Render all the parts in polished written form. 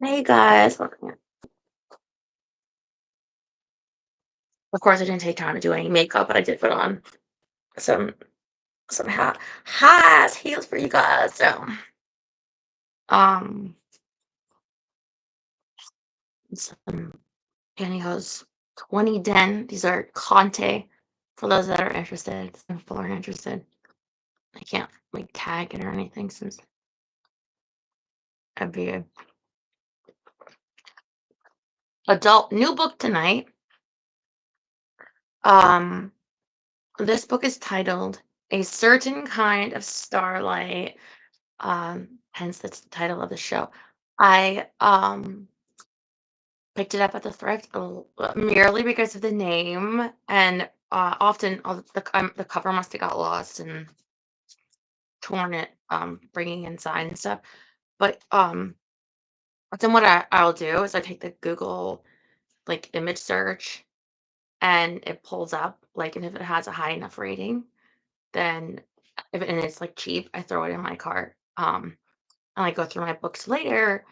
Hey guys. Of course, I didn't take time to do any makeup, but I did put on some hats, heels for you guys. Um, some pantyhose 20 den. These are Conte for those that are interested. Some people are interested. I can't like tag it or anything since I'd be a adult. New book tonight. Um, this book is titled A Certain Kind of Starlight. Hence that's the title of the show. I picked it up at the thrift merely because of the name, and often the cover must have got lost and torn it, bringing inside and stuff. But then what I'll do is I take the Google like image search, and it pulls up like, and if it has a high enough rating, then if and it's like cheap, I throw it in my cart. And I go through my books later,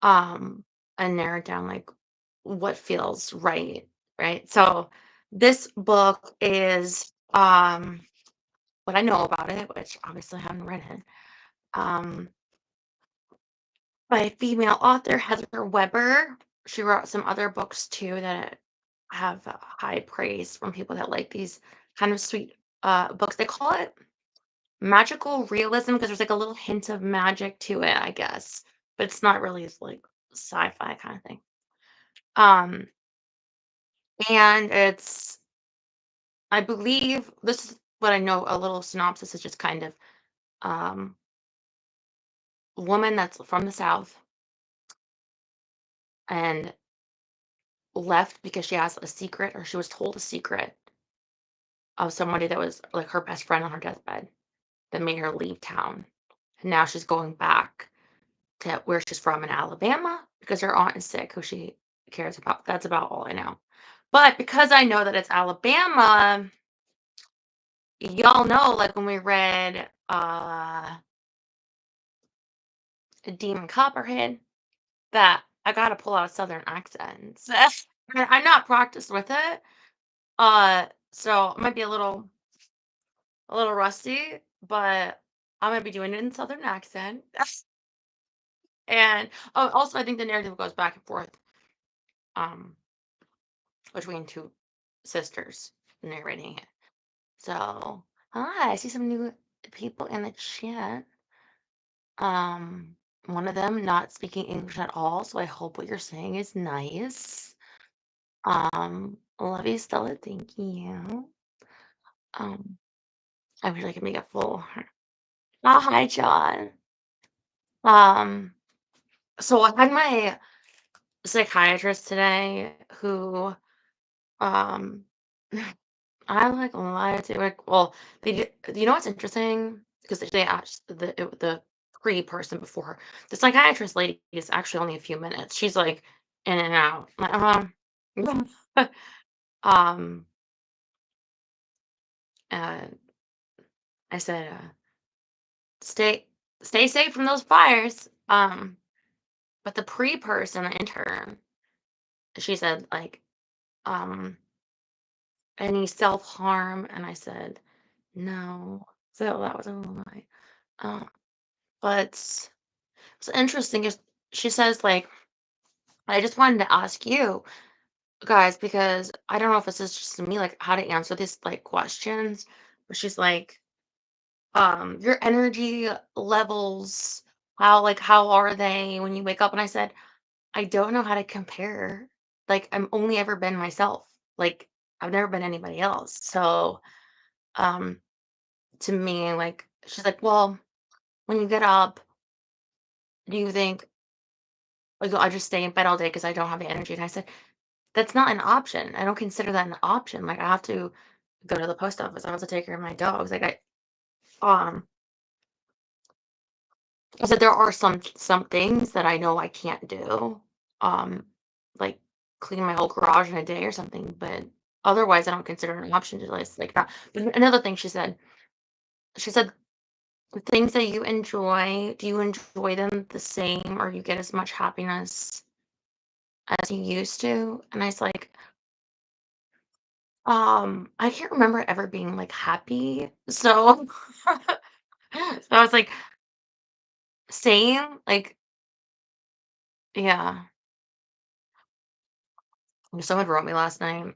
um, and narrow down like what feels right, right? So this book is what I know about it, which obviously I haven't read it. Um by a female author, Heather Weber. She wrote some other books too that have high praise from people that like these kind of sweet books. They call it magical realism because there's like a little hint of magic to it, I guess. But it's not really like sci-fi kind of thing. Um and it's I believe this is what I know. A little synopsis is just kind of um, woman that's from the South and left because she has a secret, or she was told a secret of somebody that was like her best friend on her deathbed that made her leave town. And now she's going back to where she's from in Alabama because her aunt is sick, who she cares about. That's about all I know. But because I know that it's Alabama, y'all know, like when we read Demon Copperhead, that I gotta pull out Southern accents. I'm not practiced with it, so I might be a little rusty, but I'm gonna be doing it in Southern accent. And also, I think the narrative goes back and forth um, between two sisters narrating it. So, hi, I see some new people in the chat. Um, one of them not speaking English at all, so I hope what you're saying is nice. Love you, Stella. Thank you. Um, I wish I could make it full. Oh, hi, John. Um, so I had my psychiatrist today who, um, I like lied to like, well, you know what's interesting? Because they asked the pre person before her. The psychiatrist lady is actually only a few minutes. She's like in and out. Like, um, uh, I said, stay stay safe from those fires. But the pre-person, the intern, she said like, um, any self-harm, and I said no. So that was a lie. Um, but it's interesting is she says like, I just wanted to ask you guys because I don't know if this is just me, like how to answer these like questions. But she's like, your energy levels, how are they when you wake up? And I said, I don't know how to compare. Like, I'm only ever been myself. Like, I've never been anybody else. So, um, to me, like, she's like, well, when you get up, do you think, like, I just stay in bed all day because I don't have the energy? And I said, that's not an option. I don't consider that an option. Like, I have to go to the post office. I have to take care of my dogs. Um, I said there are some things that I know I can't do. Um, like clean my whole garage in a day or something, but otherwise I don't consider it an option to list like that. But another thing she said The things that you enjoy, do you enjoy them the same or you get as much happiness as you used to? And I was like, I can't remember ever being like happy. So so I was like, same, like, yeah. Someone wrote me last night.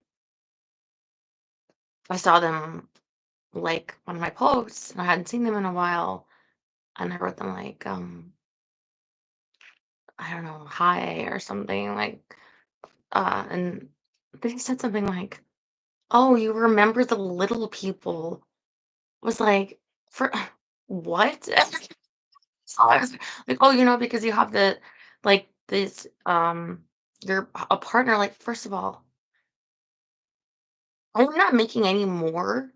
I saw them like one of my posts and I hadn't seen them in a while. And I wrote them like, I don't know, hi or something like, and they said something like, "Oh, you remember the little people." Was like, "For what?" So I was like, "Oh, because you have this, you're a partner." Like, first of all, I'm not making any more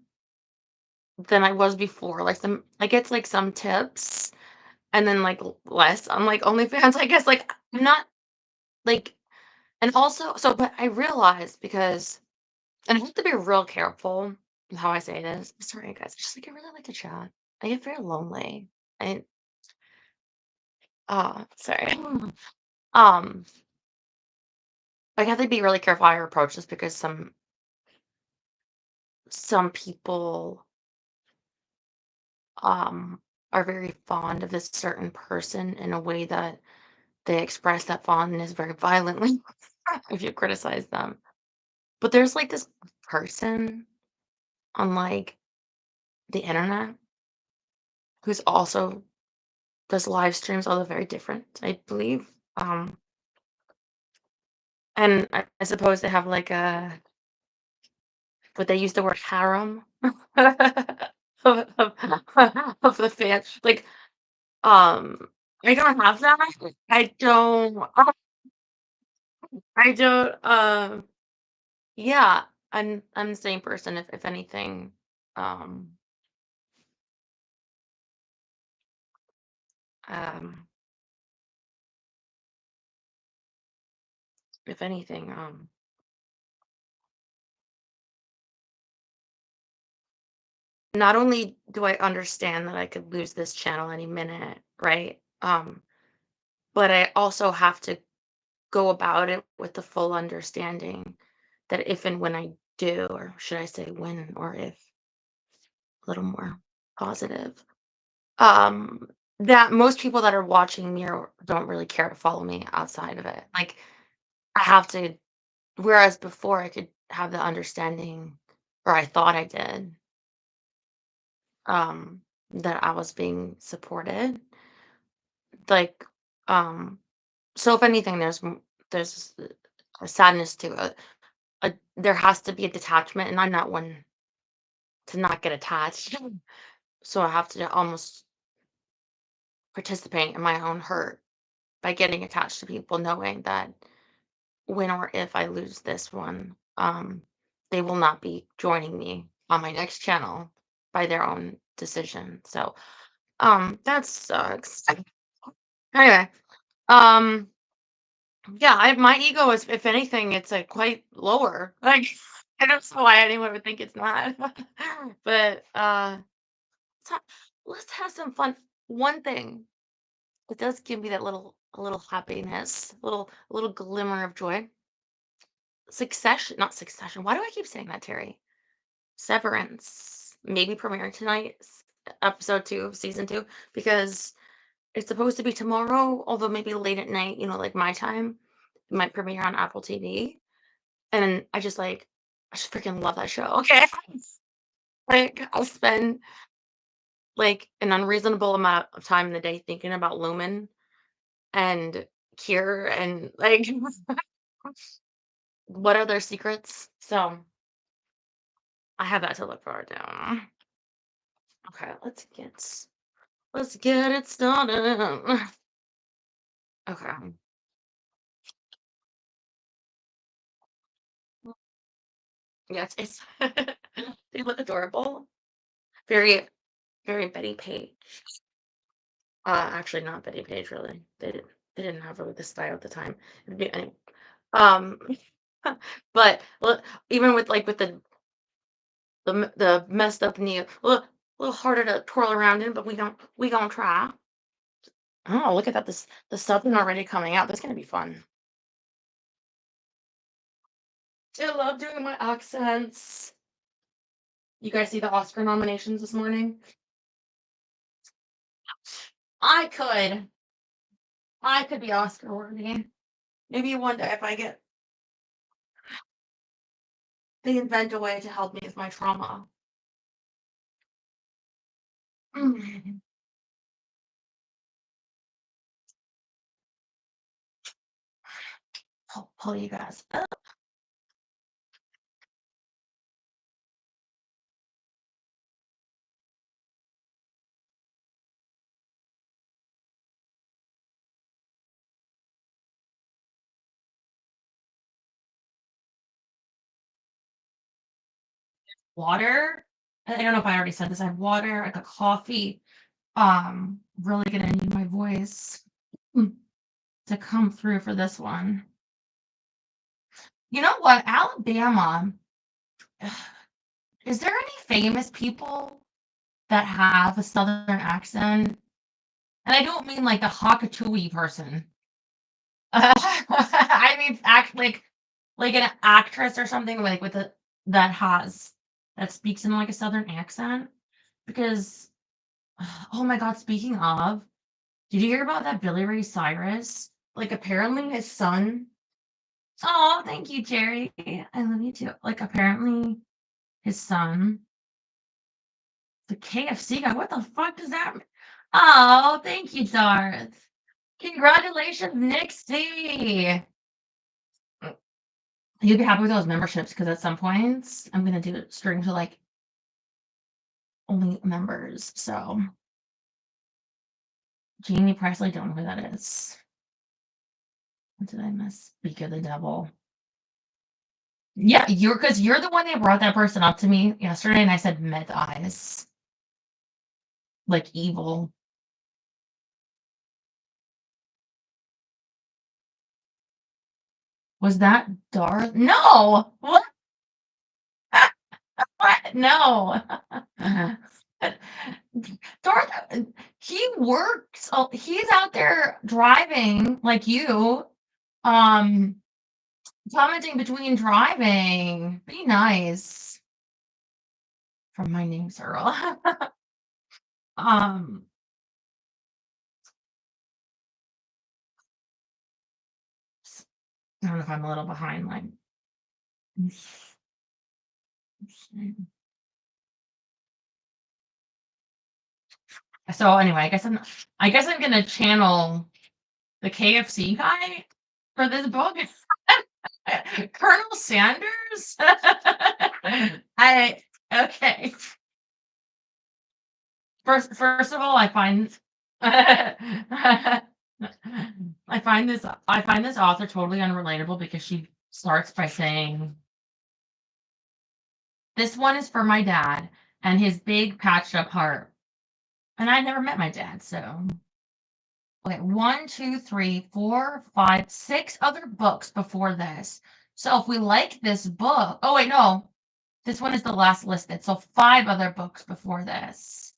than I was before. Like, I get like some tips and then like less on like OnlyFans, I guess. Like, I'm not like, and also, but I realized because, and I have to be real careful with how I say this. Sorry, guys. Just like I really like to chat. I get very lonely. I sorry. Um, I have to be really careful how I approach this because some people um are very fond of this certain person in a way that they express that fondness very violently if you criticize them. But there's like this person on like the internet who's also does live streams, although very different, I believe. And I suppose they have like a, but they use the word harem of, of, of the fan. Like, I don't have that. I don't. I don't. Yeah, I'm the same person. If anything, um, um, if anything, not only do I understand that I could lose this channel any minute, right? But I also have to go about it with the full understanding that if and when I do, or should I say when or if, a little more positive, um, that most people that are watching me or don't really care to follow me outside of it. Like, I have to, whereas before I could have the understanding, or I thought I did, that I was being supported. Like, um, so if anything, there's a sadness to it. There has to be a detachment, and I'm not one to not get attached. So I have to almost participate in my own hurt by getting attached to people, knowing that when or if I lose this one, they will not be joining me on my next channel by their own decision. So, that sucks. Anyway, um, yeah, my ego is, if anything, it's like quite lower. Like, I don't know why anyone would think it's not, but let's ha- let's have some fun. One thing that does give me that a little happiness, a little glimmer of joy. Succession, not Succession. Why do I keep saying that, Terry? Severance, maybe premiering tonight, episode 2 of season 2, because it's supposed to be tomorrow, although maybe late at night, like my time. It might premiere on Apple TV. And I just freaking love that show. Okay. Like, I'll spend like an unreasonable amount of time in the day thinking about Lumen and Cure and like what are their secrets. So I have that to look forward to. Okay, let's get it started. Okay. Yes, it's they look adorable. Very, very Betty Page. Actually not Betty Page really. They didn't have really the style at the time. Anyway. Um but look, even with like with the messed up knee. Look, A little harder to twirl around in, but we gonna try. Oh, look at that. The southern already coming out. That's gonna be fun. I love doing my accents. You guys see the Oscar nominations this morning? I could. I could be Oscar worthy. Maybe one day if I get they invent a way to help me with my trauma. Mm. Pull you guys up. Water. I don't know if I already said this. I have water, I got coffee. Really gonna need my voice to come through for this one. You know what? Alabama, is there any famous people that have a southern accent? And I don't mean like the Hakatui person. I mean act like an actress or something like with a that speaks in like a southern accent. Because oh my god, speaking of, did you hear about that Billy Ray Cyrus? Like apparently his son. Oh, thank you, Jerry. I love you too. Like apparently his son, the KFC guy. What the fuck does that mean? Oh, thank you, Darth. Congratulations, Nixie. You'd be happy with those memberships because at some points I'm gonna do streams to like only members. So Jamie Presley, don't know who that is. What did I miss? Speak of the devil. Yeah, you're the one that brought that person up to me yesterday, and I said meth eyes, like evil. Was that Darth? No. What? What? No. Darth, he works. Oh, he's out there driving like you. Um, commenting between driving. Be nice. From my name's Earl. um, I don't know if I'm a little behind. Like, so anyway, I guess I'm gonna channel the KFC guy for this book. Colonel Sanders. I okay. First of all, I find I find this author totally unrelatable because she starts by saying, "This one is for my dad and his big patched up heart." And I never met my dad, so okay, 1, 2, 3, 4, 5, 6 other books before this. So if we like this book, oh wait, no, this one is the last listed. So 5 other books before this.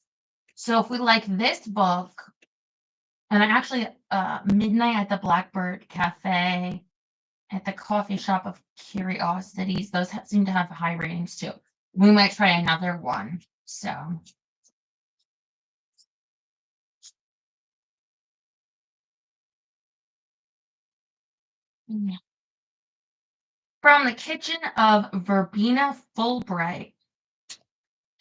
So if we like this book, and I actually Midnight at the Blackbird Cafe, at the Coffee Shop of Curiosities, those seem to have high ratings too. We might try another one. So from the kitchen of Verbena Fulbright,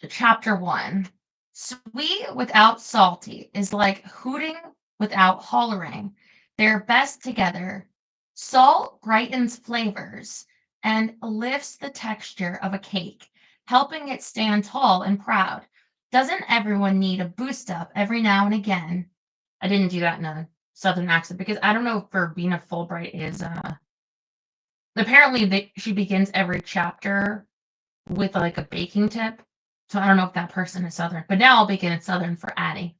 chapter 1. Sweet without salty is like hooting without hollering. They're best together. Salt brightens flavors and lifts the texture of a cake, helping it stand tall and proud. Doesn't everyone need a boost up every now and again? I didn't do that in a southern accent because I don't know if Verbena Fulbright is apparently she begins every chapter with like a baking tip. So I don't know if that person is Southern, but now I'll begin in Southern for Addie.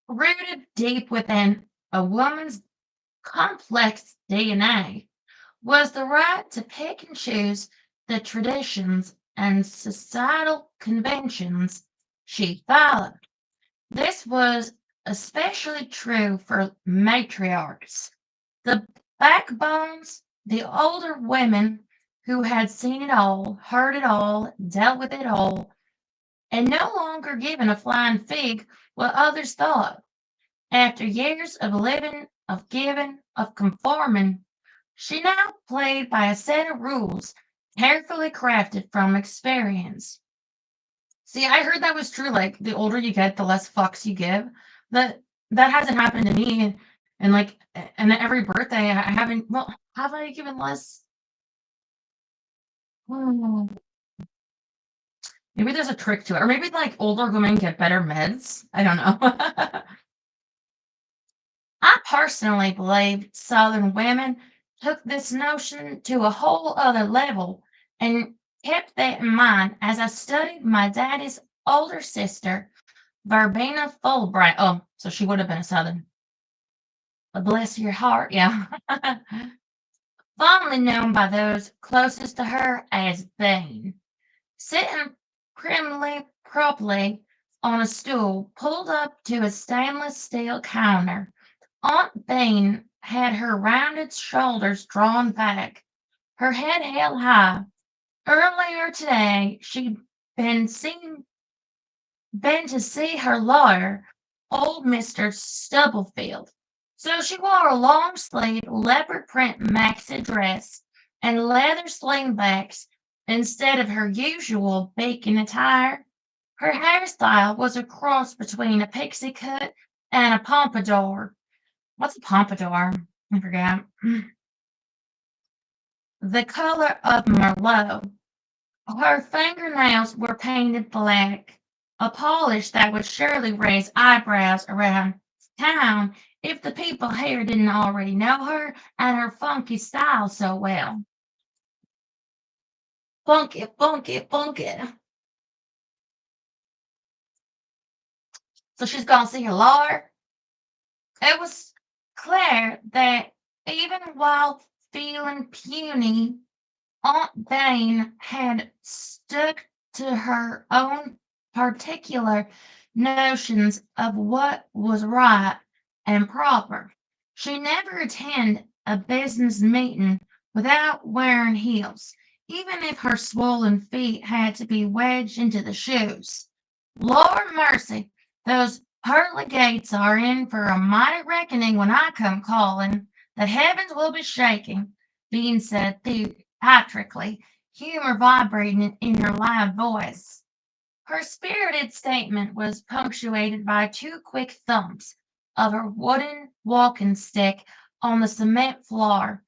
Rooted deep within a woman's complex DNA was the right to pick and choose the traditions and societal conventions she followed. This was especially true for matriarchs, the backbones, the older women who had seen it all, heard it all, dealt with it all, and no longer given a flying fig what others thought. After years of living, of giving, of conforming, she now played by a set of rules carefully crafted from experience. See, I heard that was true. Like the older you get, the less fucks you give. That that hasn't happened to me, and like, and every birthday I haven't. Well, have I given less? Hmm, maybe there's a trick to it, or maybe like older women get better meds. I don't know. I personally believe Southern women took this notion to a whole other level and kept that in mind as I studied my daddy's older sister, Verbena Fulbright. Oh, so she would have been a Southern. Bless your heart, yeah. Fondly known by those closest to her as Bane. Sitting primly properly on a stool pulled up to a stainless steel counter, Aunt Bean had her rounded shoulders drawn back, her head held high. Earlier today, she'd been to see her lawyer, old Mr. Stubblefield. So she wore a long sleeved leopard print maxi dress and leather slingbacks instead of her usual bacon attire. Her hairstyle was a cross between a pixie cut and a pompadour. What's a pompadour? I forgot. The color of Merlot. Her fingernails were painted black, a polish that would surely raise eyebrows around town if the people here didn't already know her and her funky style so well. Funky, funky, funky. So she's gonna see her lawyer. It was clear that even while feeling puny, Aunt Dane had stuck to her own particular notions of what was right and proper. She never attended a business meeting without wearing heels, even if her swollen feet had to be wedged into the shoes. Lord mercy, those pearly gates are in for a mighty reckoning when I come calling. The heavens will be shaking, Bean said theatrically, humor vibrating in her loud voice. Her spirited statement was punctuated by two quick thumps of her wooden walking stick on the cement floor,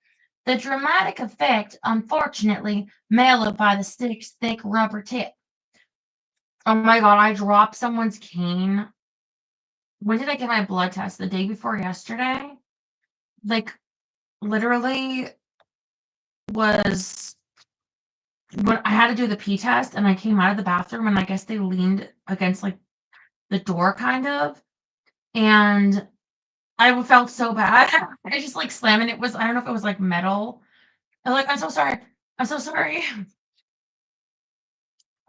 the dramatic effect unfortunately mellowed by the stick's thick rubber tip. Oh my god, I dropped someone's cane. When did I get my blood test? The day before yesterday? Like, literally was when I had to do the pee test and I came out of the bathroom and I guess they leaned against like the door kind of. And I felt so bad. I just like slamming it was I don't know if it was like metal. I'm like, I'm so sorry. I'm so sorry.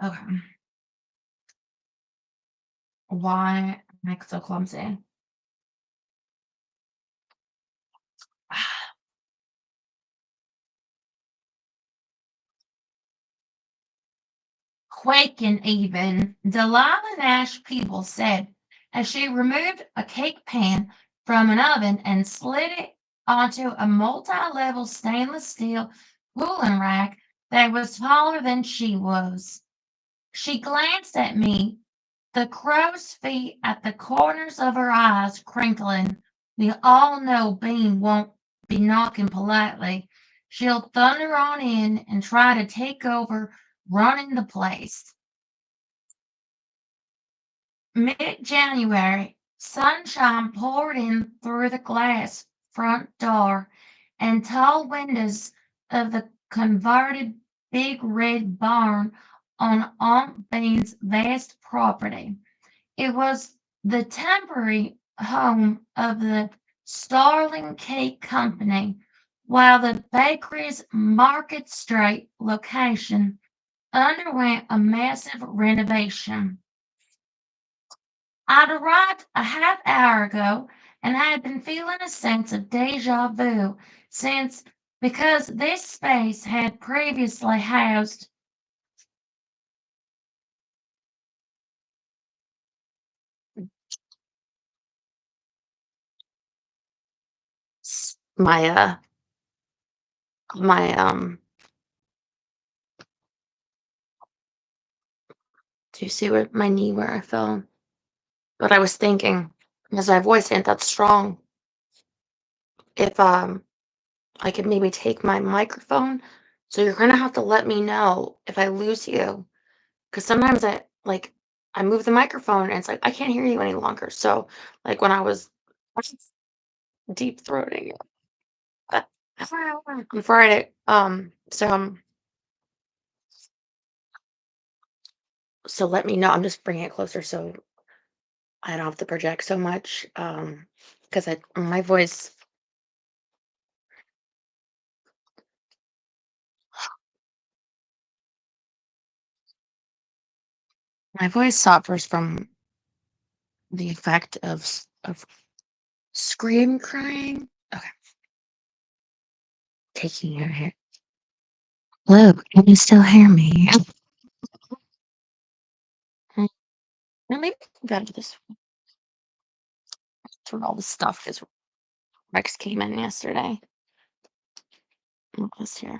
Okay. Why am I so clumsy? Quaking even, Delilah Nash Peebles said as she removed a cake pan from an oven and slid it onto a multi-level stainless steel cooling rack that was taller than she was. She glanced at me, the crow's feet at the corners of her eyes crinkling. We all know Bean won't be knocking politely. She'll thunder on in and try to take over running the place. Mid-January, sunshine poured in through the glass front door and tall windows of the converted big red barn on Aunt Bean's vast property. It was the temporary home of the Starling Cake Company, while the bakery's Market Street location underwent a massive renovation. I'd arrived a half hour ago and I had been feeling a sense of deja vu since because this space had previously housed my do you see where my knee where I fell? But I was thinking, because my voice ain't that strong, if I could maybe take my microphone. So you're gonna have to let me know if I lose you. Because sometimes I move the microphone and it's like I can't hear you any longer. So like when I was deep throating it on Friday, so let me know. I'm just bringing it closer so I don't have to project so much. Because I my voice suffers from the effect of scream crying. Okay, taking your hair. Hello, can you still hear me? Mm, Well, maybe we got into this through all the stuff because Rex came in yesterday. What was here?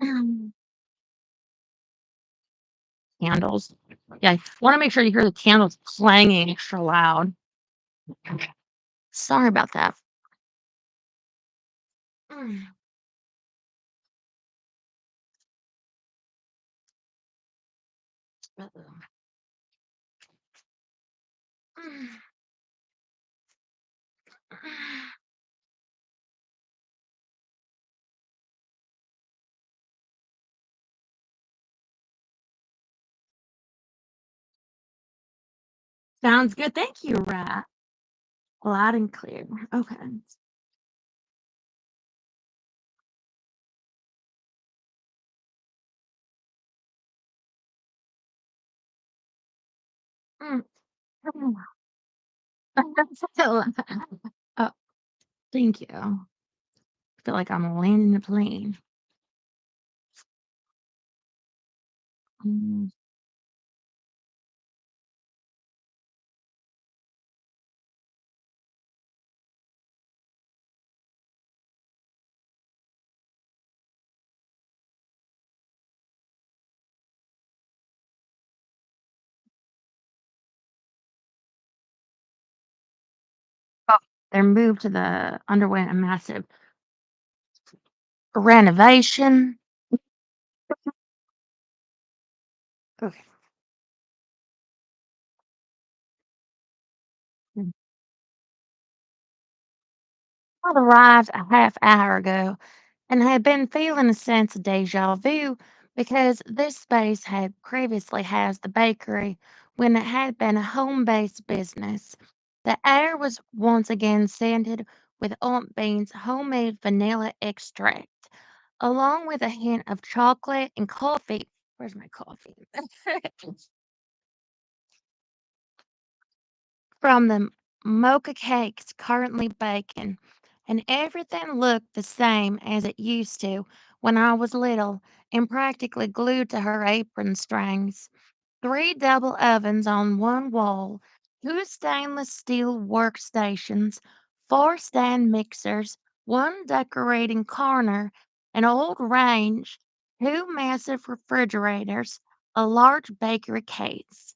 Mm, Candles. Yeah, I want to make sure you hear the candles clanging extra loud. Sorry about that. Mm, uh-oh. Mm, Sounds good. Thank you, Rat. Loud and clear. Okay. Mm, mm. Oh, thank you. I feel like I'm landing a plane. Mm. Oh, they're moved to the underwent a massive renovation. Okay. I arrived a half hour ago and had been feeling a sense of deja vu because this space had previously housed the bakery when it had been a home based business. The air was once again scented with Aunt Bean's homemade vanilla extract, along with a hint of chocolate and coffee. Where's my coffee? From the mocha cakes currently baking, and everything looked the same as it used to when I was little and practically glued to her apron strings. Three double ovens on one wall, two stainless steel workstations, four stand mixers, one decorating corner, an old range, two massive refrigerators, a large bakery case.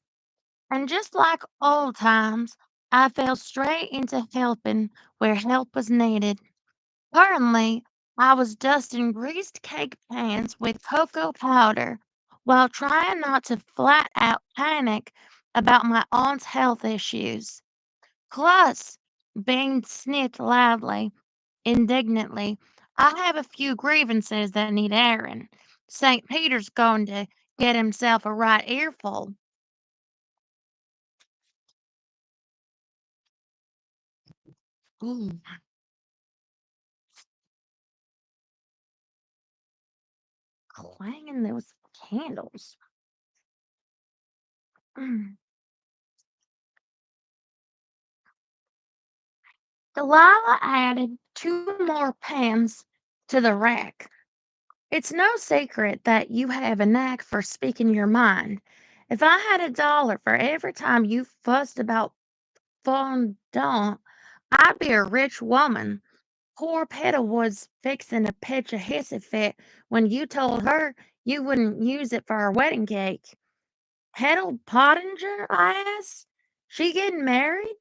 And just like old times, I fell straight into helping where help was needed. Currently, I was dusting greased cake pans with cocoa powder while trying not to flat out panic about my aunt's health issues. Plus, being sniffed loudly, indignantly, I have a few grievances that need airing. St. Peter's going to get himself a right earful. Ooh, clanging those candles. Mm. Delilah added two more pans to the rack. It's no secret that you have a knack for speaking your mind. If I had $1 for every time you fussed about fondant, I'd be a rich woman. Poor Petal was fixing to pitch a hissy fit when you told her you wouldn't use it for our wedding cake. Petal Pottinger, I asked. She getting married?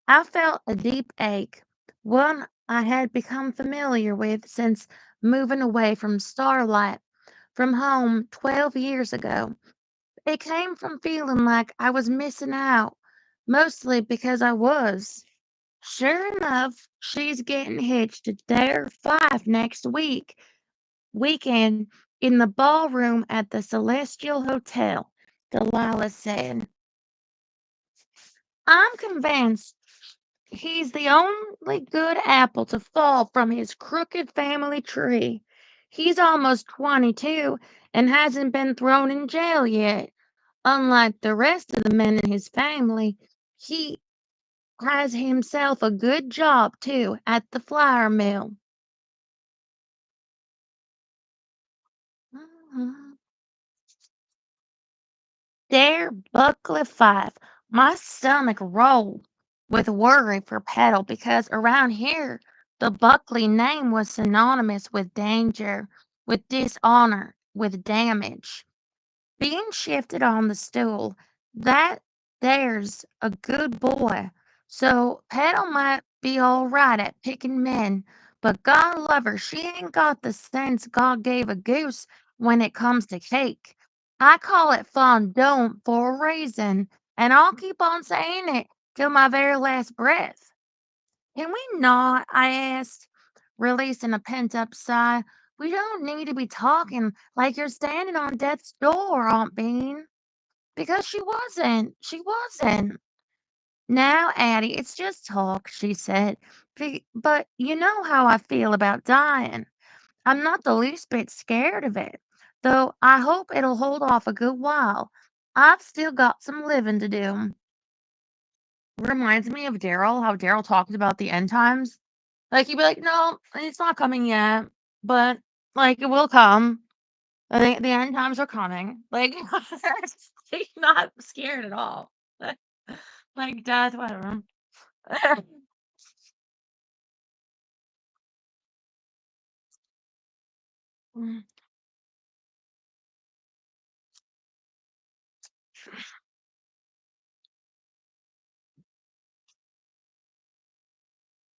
I felt a deep ache, one I had become familiar with since moving away from Starlight from home 12 years ago. It came from feeling like I was missing out, mostly because I was. Sure enough, she's getting hitched to their 5 next weekend in the ballroom at the Celestial Hotel, Delilah said. I'm convinced he's the only good apple to fall from his crooked family tree. He's almost 22 and hasn't been thrown in jail yet. Unlike the rest of the men in his family, he has himself a good job, too, at the flour mill. Mhm. There, Buckley 5. My stomach rolled with worry for Petal because around here the Buckley name was synonymous with danger, with dishonor, with damage. Being shifted on the stool, that there's a good boy. So Petal might be all right at picking men, but God love her, she ain't got the sense God gave a goose when it comes to cake. I call it fondant for a reason, and I'll keep on saying it till my very last breath. Can we not? I asked, releasing a pent up sigh. We don't need to be talking like you're standing on death's door, Aunt Bean. Because she wasn't. She wasn't. Now, Addie, it's just talk, she said. But you know how I feel about dying. I'm not the least bit scared of it, though I hope it'll hold off a good while. I've still got some living to do. Reminds me of Daryl, how Daryl talked about the end times. Like, he'd be like, "No, it's not coming yet, but, like, it will come. I think the end times are coming." Like, he's not scared at all. Like, death, whatever. Mm.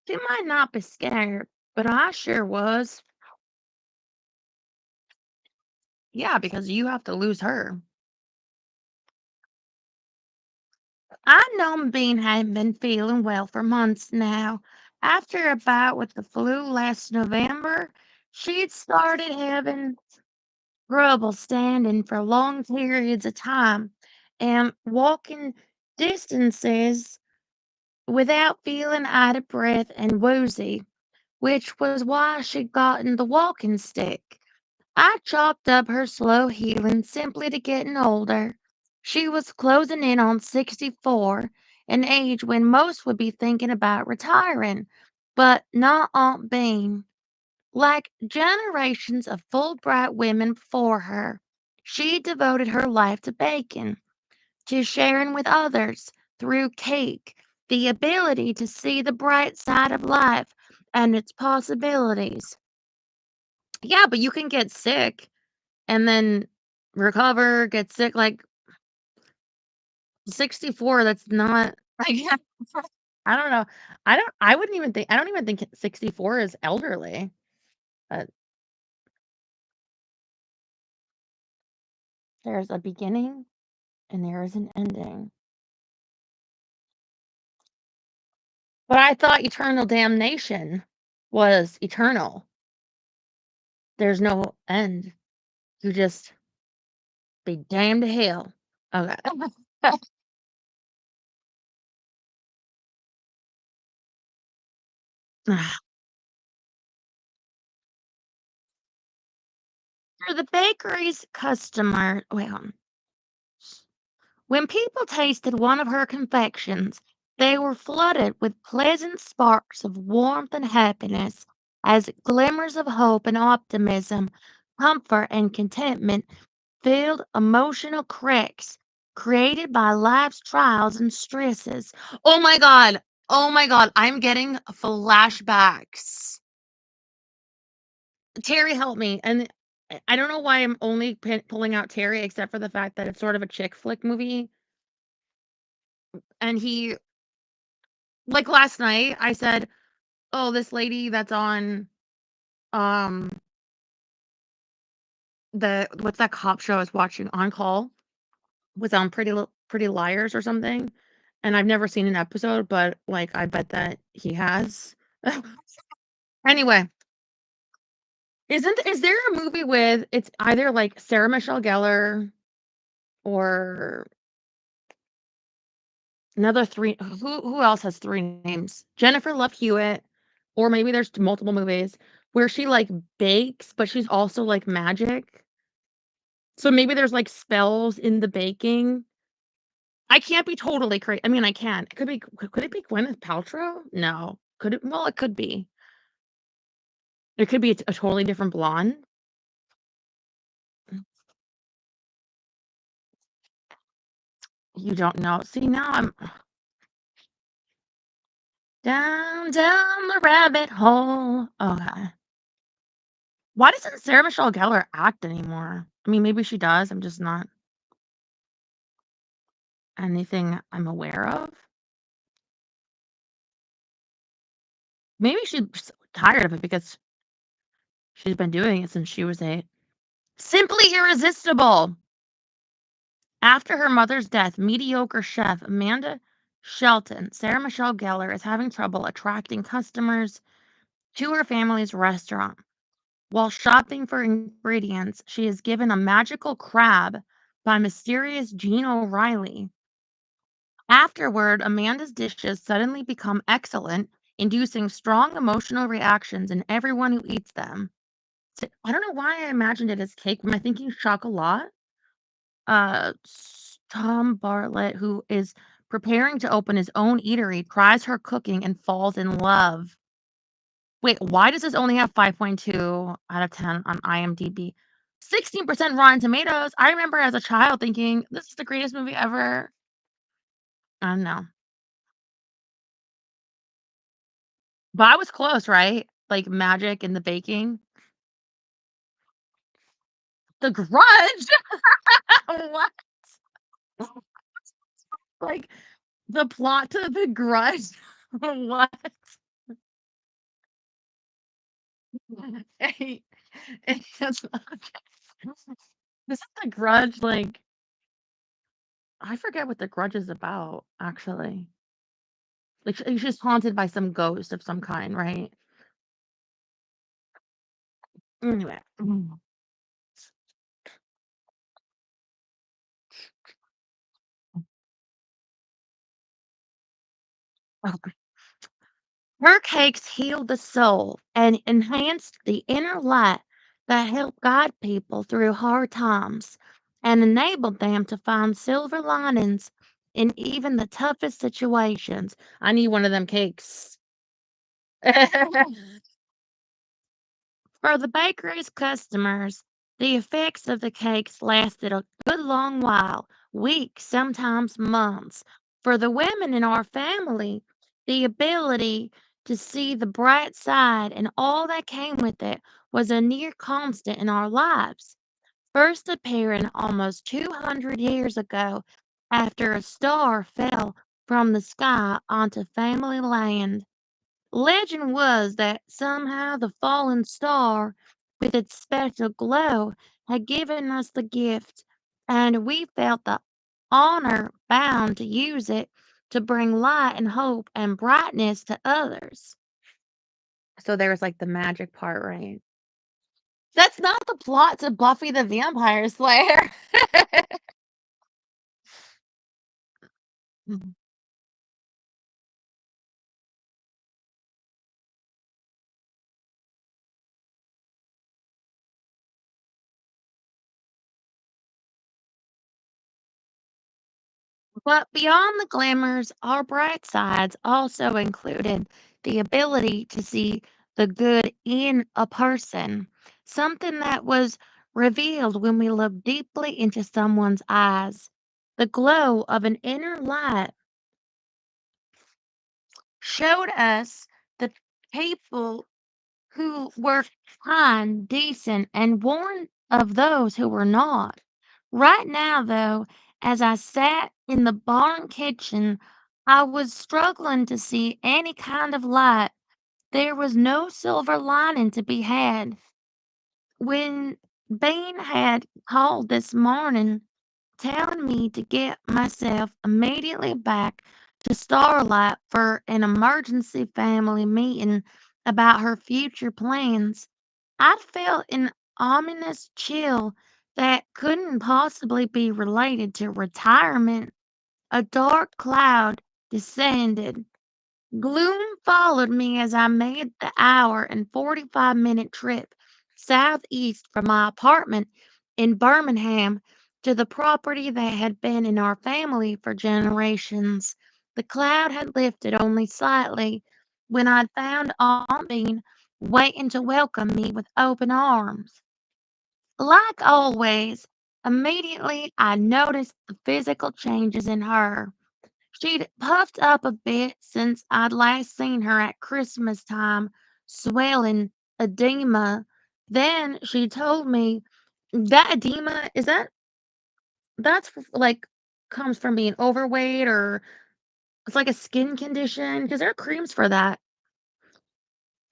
She might not be scared, but I sure was. Yeah, because you have to lose her. I know Bean hadn't been feeling well for months now. After a bout with the flu last November, she'd started having trouble standing for long periods of time and walking distances without feeling out of breath and woozy, which was why she'd gotten the walking stick. I chalked up her slow healing simply to getting older. She was closing in on 64, an age when most would be thinking about retiring, but not Aunt Bean. Like generations of Fulbright women before her, she devoted her life to baking, to sharing with others through cake, the ability to see the bright side of life and its possibilities. Yeah, but you can get sick and then recover, get sick, like 64, that's not like I don't know. I don't even think 64 is elderly. But there's a beginning and there is an ending. But I thought eternal damnation was eternal. There's no end. You just Be damned to hell. Okay. For the bakery's customer wait, hold on. When people tasted one of her confections, they were flooded with pleasant sparks of warmth and happiness, as glimmers of hope and optimism, comfort and contentment filled emotional cracks created by life's trials and stresses. Oh my god. Oh my god. I'm getting flashbacks. Terry helped me, and I don't know why I'm only pulling out Terry, except for the fact that it's sort of a chick flick movie. And he, like last night, I said, "Oh, this lady that's on, um, the what's that cop show I was watching, On Call, was on Pretty Liars or something." And I've never seen an episode, but like I bet that he has. Anyway, is there a movie with it's either like Sarah Michelle Gellar or another 3 who else has 3 names? Jennifer Love Hewitt, or maybe there's multiple movies where she, like, bakes, but she's also, like, magic. So maybe there's, like, spells in the baking. I can't be totally I mean, I can. Could it be Gwyneth Paltrow? No. Could it? Well, it could be. It could be a totally different blonde. You don't know. See, now I'm down the rabbit hole. Okay. Why doesn't Sarah Michelle Gellar act anymore? I mean, maybe she does, I'm just not anything I'm aware of. Maybe she's tired of it because she's been doing it since she was 8. Simply irresistible! After her mother's death, mediocre chef Amanda Shelton, Sarah Michelle Gellar, is having trouble attracting customers to her family's restaurant. While shopping for ingredients, she is given a magical crab by mysterious Gene O'Reilly. Afterward, Amanda's dishes suddenly become excellent, inducing strong emotional reactions in everyone who eats them. I don't know why I imagined it as cake. Am I thinking chocolat? Tom Bartlett, who is preparing to open his own eatery, tries her cooking and falls in love. Wait, why does this only have 5.2 out of 10 on IMDb? 16% Rotten Tomatoes. I remember as a child thinking, this is the greatest movie ever. I don't know. But I was close, right? Like magic and the baking. The Grudge? What? Like the plot to The Grudge? What? Hey, it's this is The Grudge, like I forget what The Grudge is about, actually. Like, she's just haunted by some ghost of some kind, right? Anyway. Her cakes healed the soul and enhanced the inner light that helped guide people through hard times and enabled them to find silver linings in even the toughest situations. I need one of them cakes. For the bakery's customers, the effects of the cakes lasted a good long while, weeks, sometimes months. For the women in our family, the ability to see the bright side and all that came with it was a near constant in our lives, first appearing almost 200 years ago after a star fell from the sky onto family land. Legend was that somehow the fallen star, with its special glow, had given us the gift, and we felt the honor bound to use it to bring light and hope and brightness to others. So there's like the magic part, right? That's not the plot to Buffy the Vampire Slayer. Mhm. But beyond the glamours, our bright sides also included the ability to see the good in a person, something that was revealed when we looked deeply into someone's eyes. The glow of an inner light showed us the people who were kind, decent, and warned of those who were not. Right now, though, as I sat in the barn kitchen, I was struggling to see any kind of light. There was no silver lining to be had. When Bean had called this morning, telling me to get myself immediately back to Starlight for an emergency family meeting about her future plans, I felt an ominous chill that couldn't possibly be related to retirement. A dark cloud descended. Gloom followed me as I made the hour and 45-minute trip southeast from my apartment in Birmingham to the property that had been in our family for generations. The cloud had lifted only slightly when I found Aunt Bean waiting to welcome me with open arms. Like always, immediately I noticed the physical changes in her. She'd puffed up a bit since I'd last seen her at Christmas time, swelling, edema. Then she told me that edema is like comes from being overweight or it's like a skin condition because there are creams for that.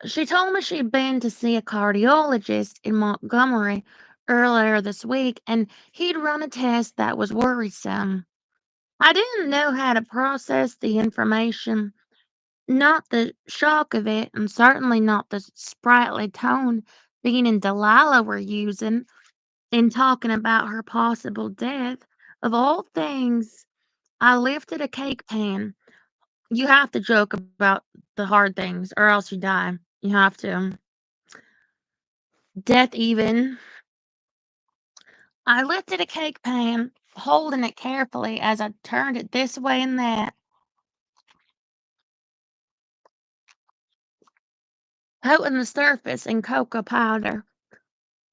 She told me she'd been to see a cardiologist in Montgomery earlier this week and he'd run a test that was worrisome. I didn't know how to process the information. Not the shock of it, and certainly not the sprightly tone Bean and Delilah were using in talking about her possible death. Of all things, I lifted a cake pan. You have to joke about the hard things, or else you die. You have to. Death, even. I lifted a cake pan, holding it carefully as I turned it this way and that, coating the surface in cocoa powder.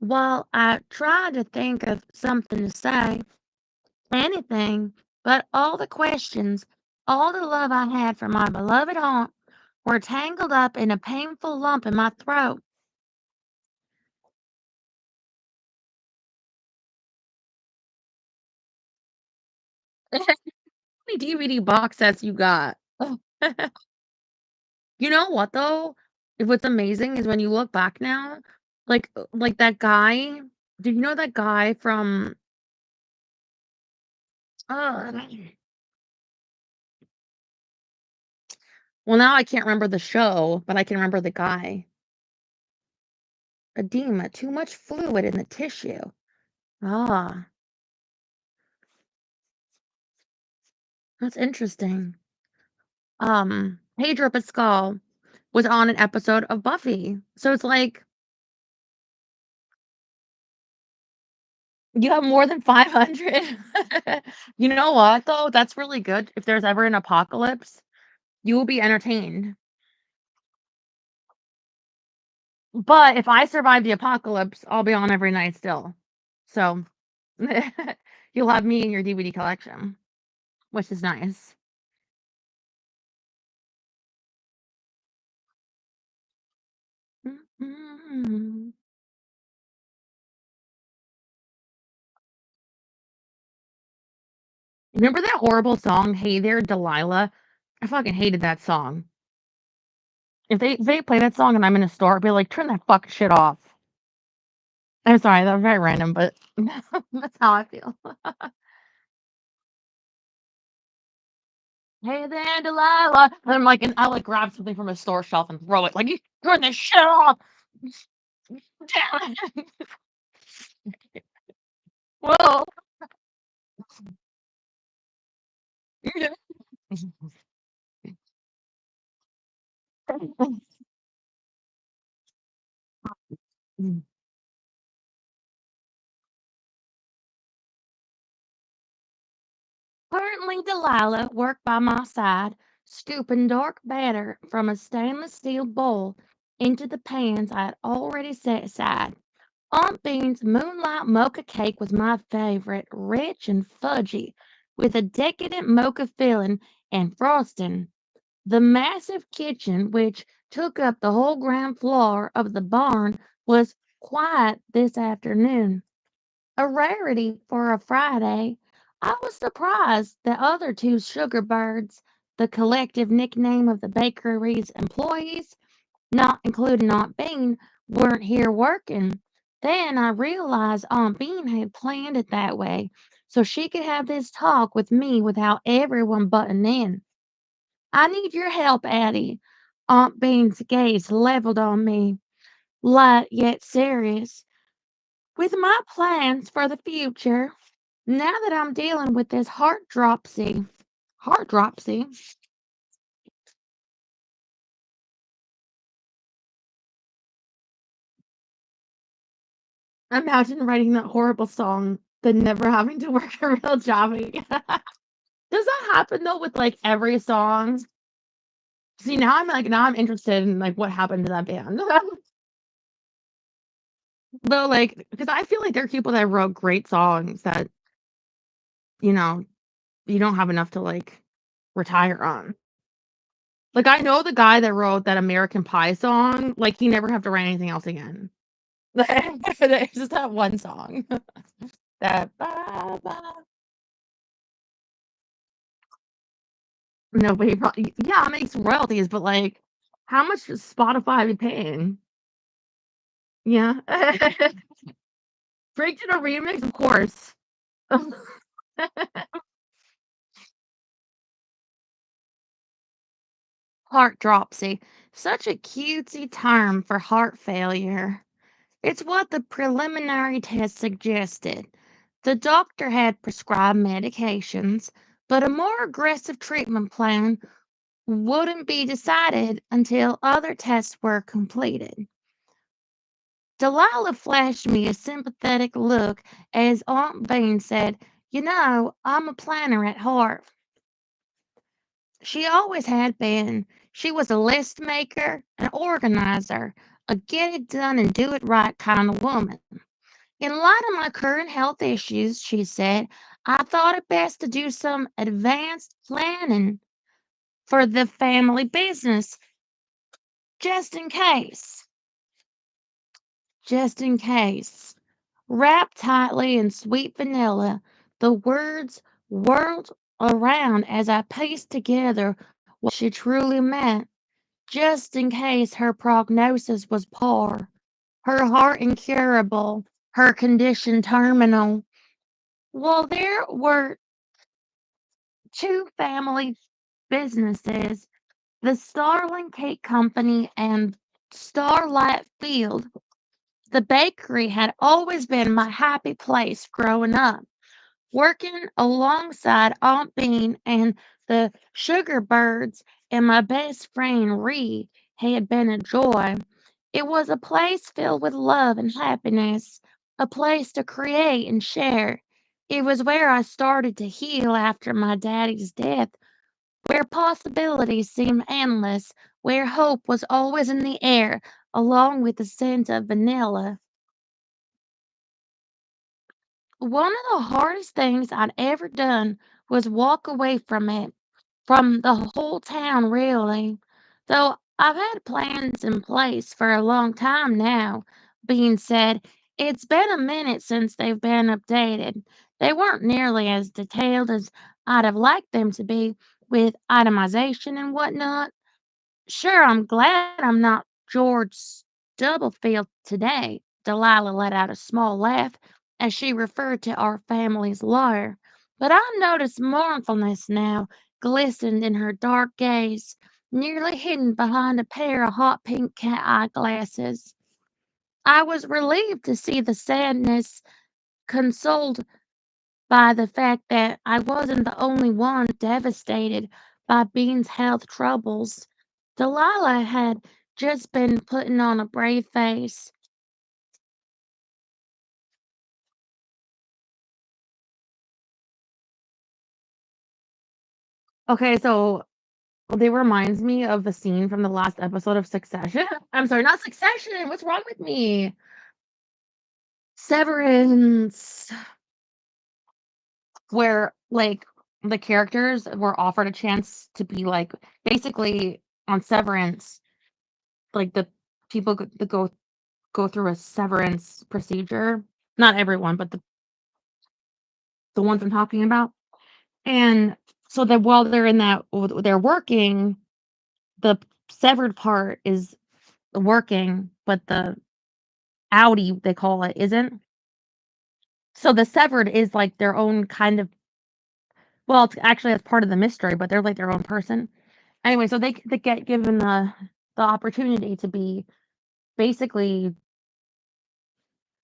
While I tried to think of something to say, anything, but all the questions, all the love I had for my beloved aunt were tangled up in a painful lump in my throat. How many DVD box sets you got? Oh. You know what though? What's amazing is when you look back now, like that guy. Did you know that guy from? Uh, well, now I can't remember the show, but I can remember the guy. Edema, too much fluid in the tissue. Ah, that's interesting. Pedro Pascal was on an episode of Buffy. So it's like you have more than 500. You know what though? That's really good. If there's ever an apocalypse, you will be entertained. But if I survive the apocalypse, I'll be on every night still. So you'll have me in your DVD collection, which is nice. Mhm. Remember that horrible song, Hey There, Delilah? I fucking hated that song. If they play that song and I'm in a store, I'd be like, "Turn that fucking shit off." I'm sorry, that was very random, but that's how I feel. "Hey there, Delilah," and I'm like and I, like, grab something from a store shelf and throw it, like, "You turn this shit off!" Well, currently, Delilah worked by my side, scooping dark batter from a stainless steel bowl into the pans I had already set aside. Aunt Bean's moonlight mocha cake was my favorite, rich and fudgy, with a decadent mocha filling and frosting. The massive kitchen, which took up the whole ground floor of the barn, was quiet this afternoon. A rarity for a Friday. I was surprised the other two sugar birds, the collective nickname of the bakery's employees, not including Aunt Bean, weren't here working. Then I realized Aunt Bean had planned it that way so she could have this talk with me without everyone butting in. I need your help, Addie. Aunt Bean's gaze leveled on me, light yet serious. With my plans for the future, now that I'm dealing with this heart dropsy, imagine writing that horrible song, then never having to work a real job again. Does that happen though with like every song? See, now I'm interested in like what happened to that band. Though, like, because I feel like there are people that wrote great songs that, you know, you don't have enough to like retire on. Like I know the guy that wrote that American Pie song, like he never have to write anything else again. It's just that one song. That ba, ba. No, but he probably yeah, it makes royalties, but like how much does Spotify be paying? Yeah. Drake did a remix, of course. Heart dropsy. Such a cutesy term for heart failure. It's what the preliminary test suggested. The doctor had prescribed medications, but a more aggressive treatment plan wouldn't be decided until other tests were completed. Delilah flashed me a sympathetic look as Aunt Bean said, "You know, I'm a planner at heart." She always had been. She was a list maker, an organizer, a get it done and do it right kind of woman. In light of my current health issues, she said, I thought it best to do some advanced planning for the family business, just in case. Just in case. Wrapped tightly in sweet vanilla, the words whirled around as I pieced together what she truly meant. Just in case her prognosis was poor, her heart incurable, her condition terminal. Well, there were two family businesses, the Starling Cake Company and Starlight Field. The bakery had always been my happy place growing up. Working alongside Aunt Bean and the Sugar Birds and my best friend Reed had been a joy. It was a place filled with love and happiness, a place to create and share. It was where I started to heal after my daddy's death, where possibilities seemed endless, where hope was always in the air, along with the scent of vanilla. One of the hardest things I'd ever done was walk away from it, from the whole town, really. Though I've had plans in place for a long time now. Being said, it's been a minute since they've been updated. They weren't nearly as detailed as I'd have liked them to be, with itemization and whatnot. Sure, I'm glad I'm not George Stubblefield today. Delilah let out a small laugh as she referred to our family's lawyer. But I noticed mournfulness now glistened in her dark gaze, nearly hidden behind a pair of hot pink cat eye glasses. I was relieved to see the sadness consoled by the fact that I wasn't the only one devastated by Bean's health troubles. Delilah had just been putting on a brave face. Okay, so they reminds me of the scene from the last episode of Succession. I'm sorry, not Succession. What's wrong with me? Severance, where like the characters were offered a chance to be like basically on Severance, like the people that go through a severance procedure. Not everyone, but the ones I'm talking about. And so that while they're in that, they're working, the severed part is working, but the outie they call it isn't. So the severed is like their own kind of, well, it's actually that's part of the mystery, but they're like their own person. Anyway, so they get given the opportunity to be basically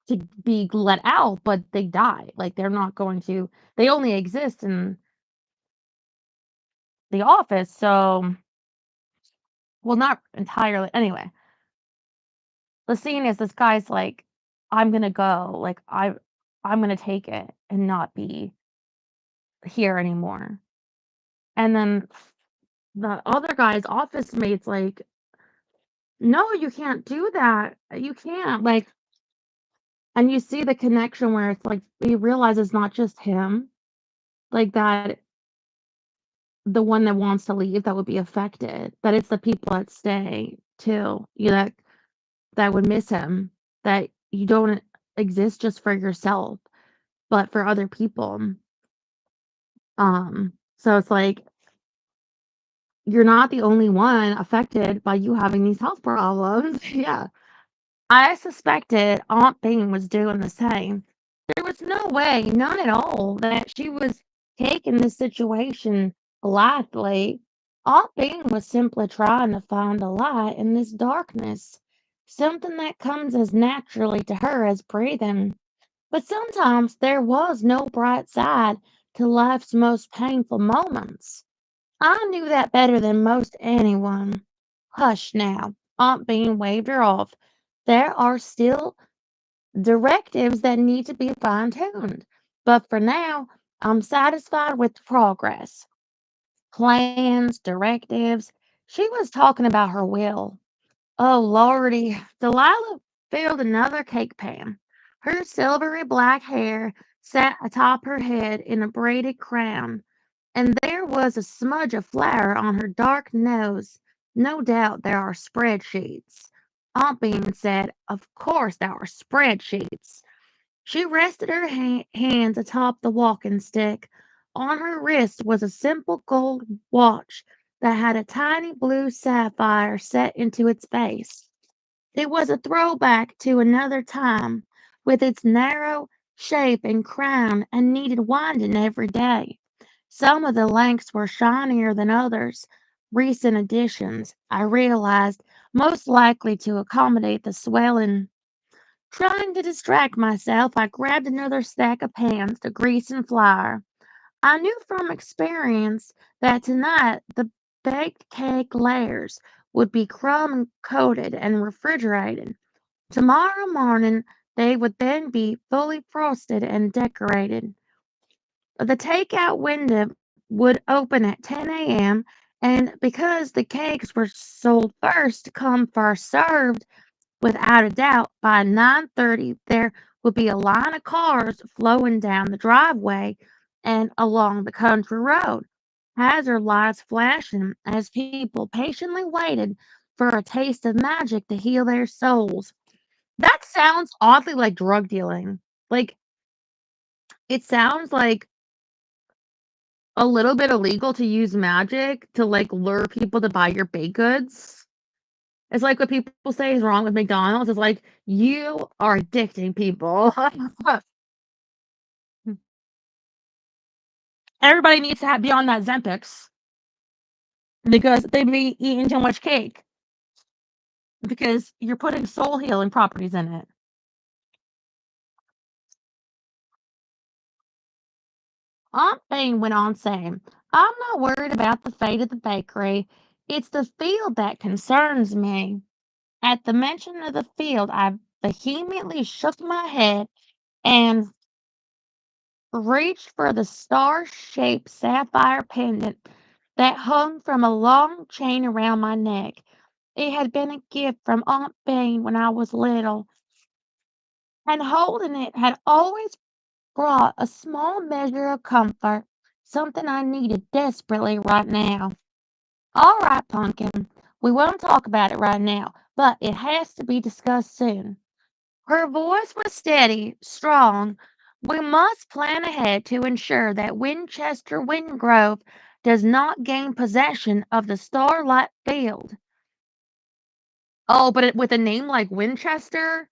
to be let out, but they die. Like they're not going to. They only exist in the office. So, well, not entirely. Anyway, the scene is this guy's like, I'm gonna go. Like I'm gonna take it and not be here anymore. And then the other guy's office mate's like, no, you can't do that. You can't. Like, and you see the connection where it's like he realizes not just him, like that the one that wants to leave that would be affected, that it's the people that stay too, you know, that would miss him, that you don't exist just for yourself, but for other people. So it's like you're not the only one affected by you having these health problems. Yeah. I suspected Aunt Bean was doing the same. There was no way, none at all, that she was taking this situation lightly. Aunt Bean was simply trying to find a light in this darkness, something that comes as naturally to her as breathing. But sometimes there was no bright side to life's most painful moments. I knew that better than most anyone. Hush now. Aunt Bean waved her off. There are still directives that need to be fine tuned. But for now, I'm satisfied with the progress. Plans, directives. She was talking about her will. Oh, Lordy. Delilah filled another cake pan. Her silvery black hair sat atop her head in a braided crown, and there was a smudge of flour on her dark nose. No doubt there are spreadsheets. Aunt Bean said, of course there are spreadsheets. She rested her hands atop the walking stick. On her wrist was a simple gold watch that had a tiny blue sapphire set into its base. It was a throwback to another time, with its narrow shape and crown and needed winding every day. Some of the links were shinier than others, recent additions, I realized, most likely to accommodate the swelling. Trying to distract myself, I grabbed another stack of pans to grease and flour. I knew from experience that tonight the baked cake layers would be crumb coated and refrigerated. Tomorrow morning they would then be fully frosted and decorated. The takeout window would open at 10 a.m., and because the cakes were sold first come, first served, without a doubt, by 9:30 there would be a line of cars flowing down the driveway and along the country road, hazard lights flashing as people patiently waited for a taste of magic to heal their souls. That sounds oddly like drug dealing. Like, it sounds like a little bit illegal to use magic to, like, lure people to buy your baked goods. It's like what people say is wrong with McDonald's. It's like, you are addicting people. Everybody needs to be on that Zempix because they be eating too much cake. because you're putting soul healing properties in it. Aunt Bean went on saying, I'm not worried about the fate of the bakery. It's the field that concerns me. At the mention of the field, I vehemently shook my head and reached for the star shaped sapphire pendant that hung from a long chain around my neck. It had been a gift from Aunt Bean when I was little, and holding it had always brought a small measure of comfort, something I needed desperately right now. All right, Pumpkin, we won't talk about it right now, but it has to be discussed soon. Her voice was steady, strong. We must plan ahead to ensure that Winchester Wingrove does not gain possession of the Starlight Field. Oh, but with a name like Winchester,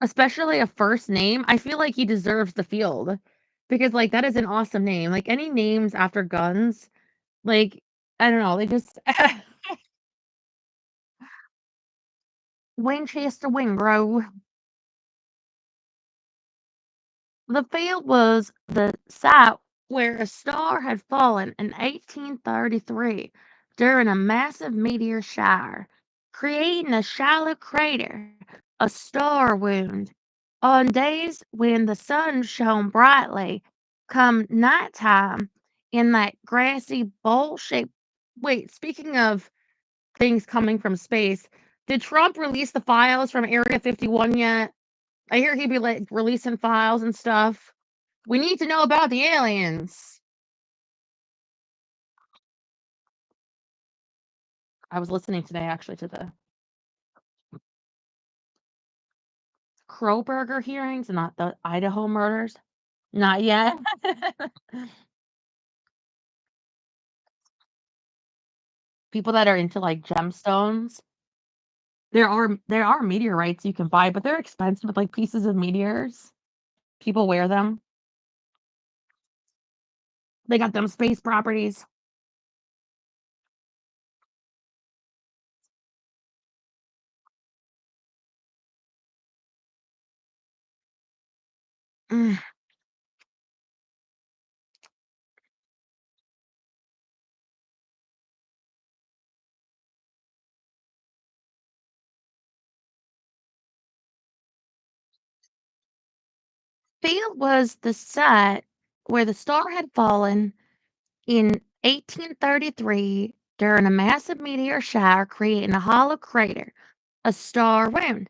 especially a first name, I feel like he deserves the field because, like, that is an awesome name. Like, any names after guns, like, I don't know, they just Winchester Wingrove. The field was the site where a star had fallen in 1833 during a massive meteor shower, creating a shallow crater, a star wound. On days when the sun shone brightly, come nighttime, in that grassy bowl shaped. Wait, speaking of things coming from space, did Trump release the files from Area 51 yet? I hear he'd be like releasing files and stuff. We need to know about the aliens. I was listening today actually to the Kroberger hearings, not the Idaho murders. Not yet. People that are into like gemstones. There are meteorites you can buy, but they're expensive, like pieces of meteors. People wear them. They got them space properties. Mm. Field was the site where the star had fallen in 1833 during a massive meteor shower, creating a hollow crater, a star wound.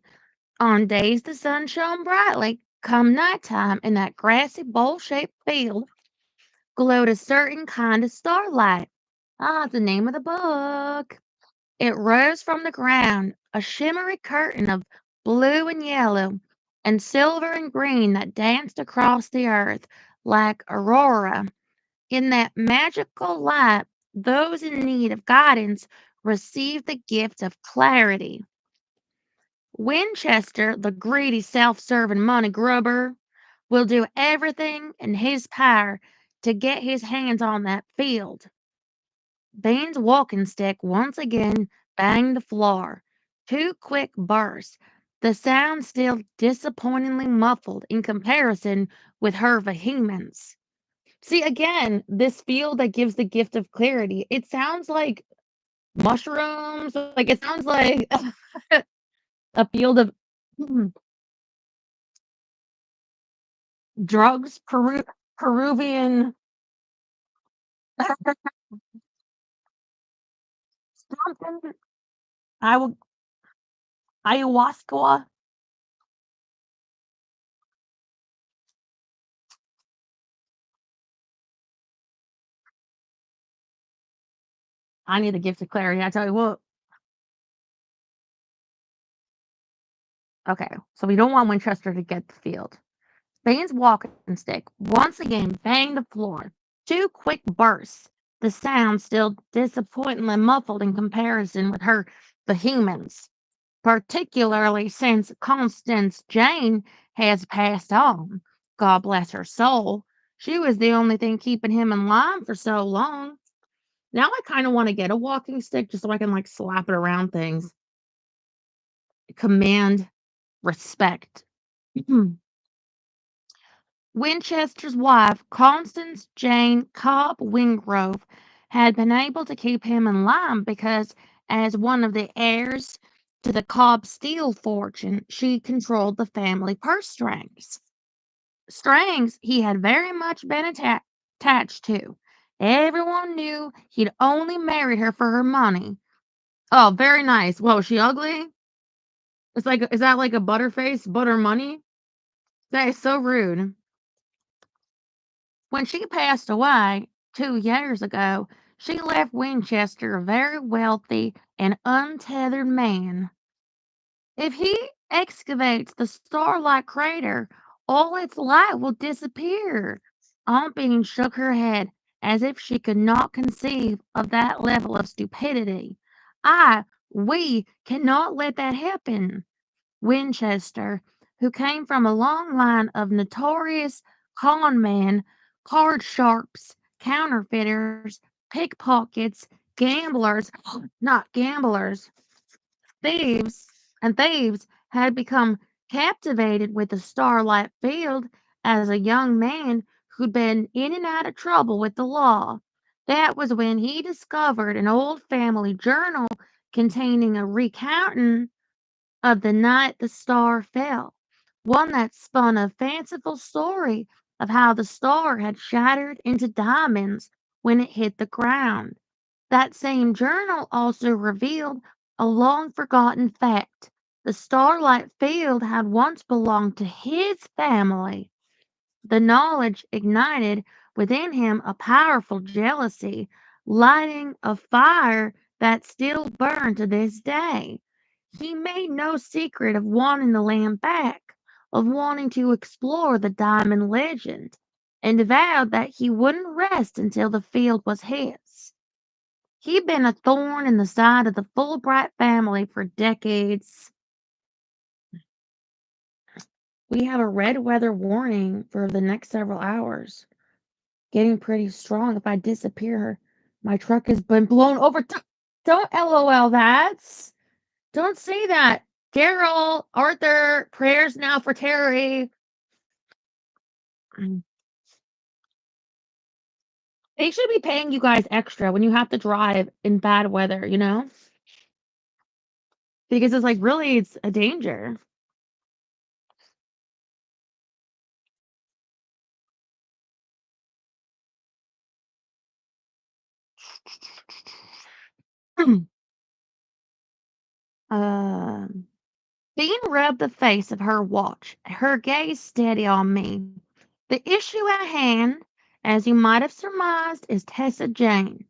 On days the sun shone brightly, come nighttime, in that grassy bowl shaped field glowed a certain kind of starlight. Ah, the name of the book. It rose from the ground, a shimmery curtain of blue and yellow and silver and green that danced across the earth like aurora. In that magical light, those in need of guidance received the gift of clarity. Winchester, the greedy, self serving money grubber, will do everything in his power to get his hands on that field. Bane's walking stick once again banged the floor. Two quick bursts, the sound still disappointingly muffled in comparison with her vehemence. See, again, this field that gives the gift of clarity, it sounds like mushrooms, like, it sounds like a field of drugs, Peruvian something. I will ayahuasca. I need the gift of clarity. I tell you what. Okay, so we don't want Winchester to get the field. Bane's walking stick once again banged the floor. Two quick bursts. The sound still disappointingly muffled in comparison with her vehemence, particularly since Constance Jane has passed on. God bless her soul. She was the only thing keeping him in line for so long. Now I kind of want to get a walking stick just so I can like slap it around things. command respect. Winchester's wife, Constance Jane Cobb Wingrove, had been able to keep him in line because, as one of the heirs to the Cobb steel fortune, she controlled the family purse strings. Strings he had very much been attached to. Everyone knew he'd only married her for her money. Oh, very nice. Whoa, is she ugly? Is that like a butterface? Butter money? That is so rude. When she passed away 2 years ago, she left Winchester a very wealthy and untethered man. If he excavates the starlight crater, all its light will disappear. Aunt Bean shook her head as if she could not conceive of that level of stupidity. We cannot let that happen. Winchester, who came from a long line of notorious con men, card sharps, counterfeiters, pickpockets, gamblers, not gamblers, thieves, thieves, had become captivated with the Starlight Field as a young man who'd been in and out of trouble with the law. That was when he discovered an old family journal containing a recounting of the night the star fell, one that spun a fanciful story of how the star had shattered into diamonds when it hit the ground. That same journal also revealed a long forgotten fact. The starlight field had once belonged to his family. The knowledge ignited within him a powerful jealousy, lighting a fire that still burned to this day. He made no secret of wanting the land back, of wanting to explore the diamond legend, and vowed that he wouldn't rest until the field was his. He'd been a thorn in the side of the Fulbright family for decades. We have a red weather warning for the next several hours. Getting pretty strong. If I disappear, my truck has been blown over. Don't LOL that. Don't say that. Daryl, Arthur, prayers now for Terry. Mm. They should be paying you guys extra when you have to drive in bad weather, you know? Because it's like really it's a danger. um Bean rubbed the face of her watch, her gaze steady on me. The issue at hand, as you might have surmised, is Tessa Jane.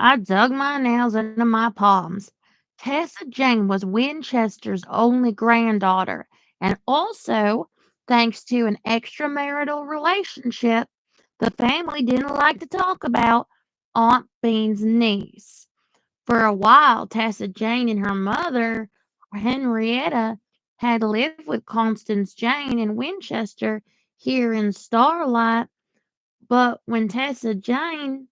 I dug my nails into my palms. Tessa Jane was Winchester's only granddaughter, and also, thanks to an extramarital relationship the family didn't like to talk about, Aunt Bean's niece. For a while, Tessa Jane and her mother, Henrietta, had lived with Constance Jane in Winchester here in Starlight, but when Tessa Jane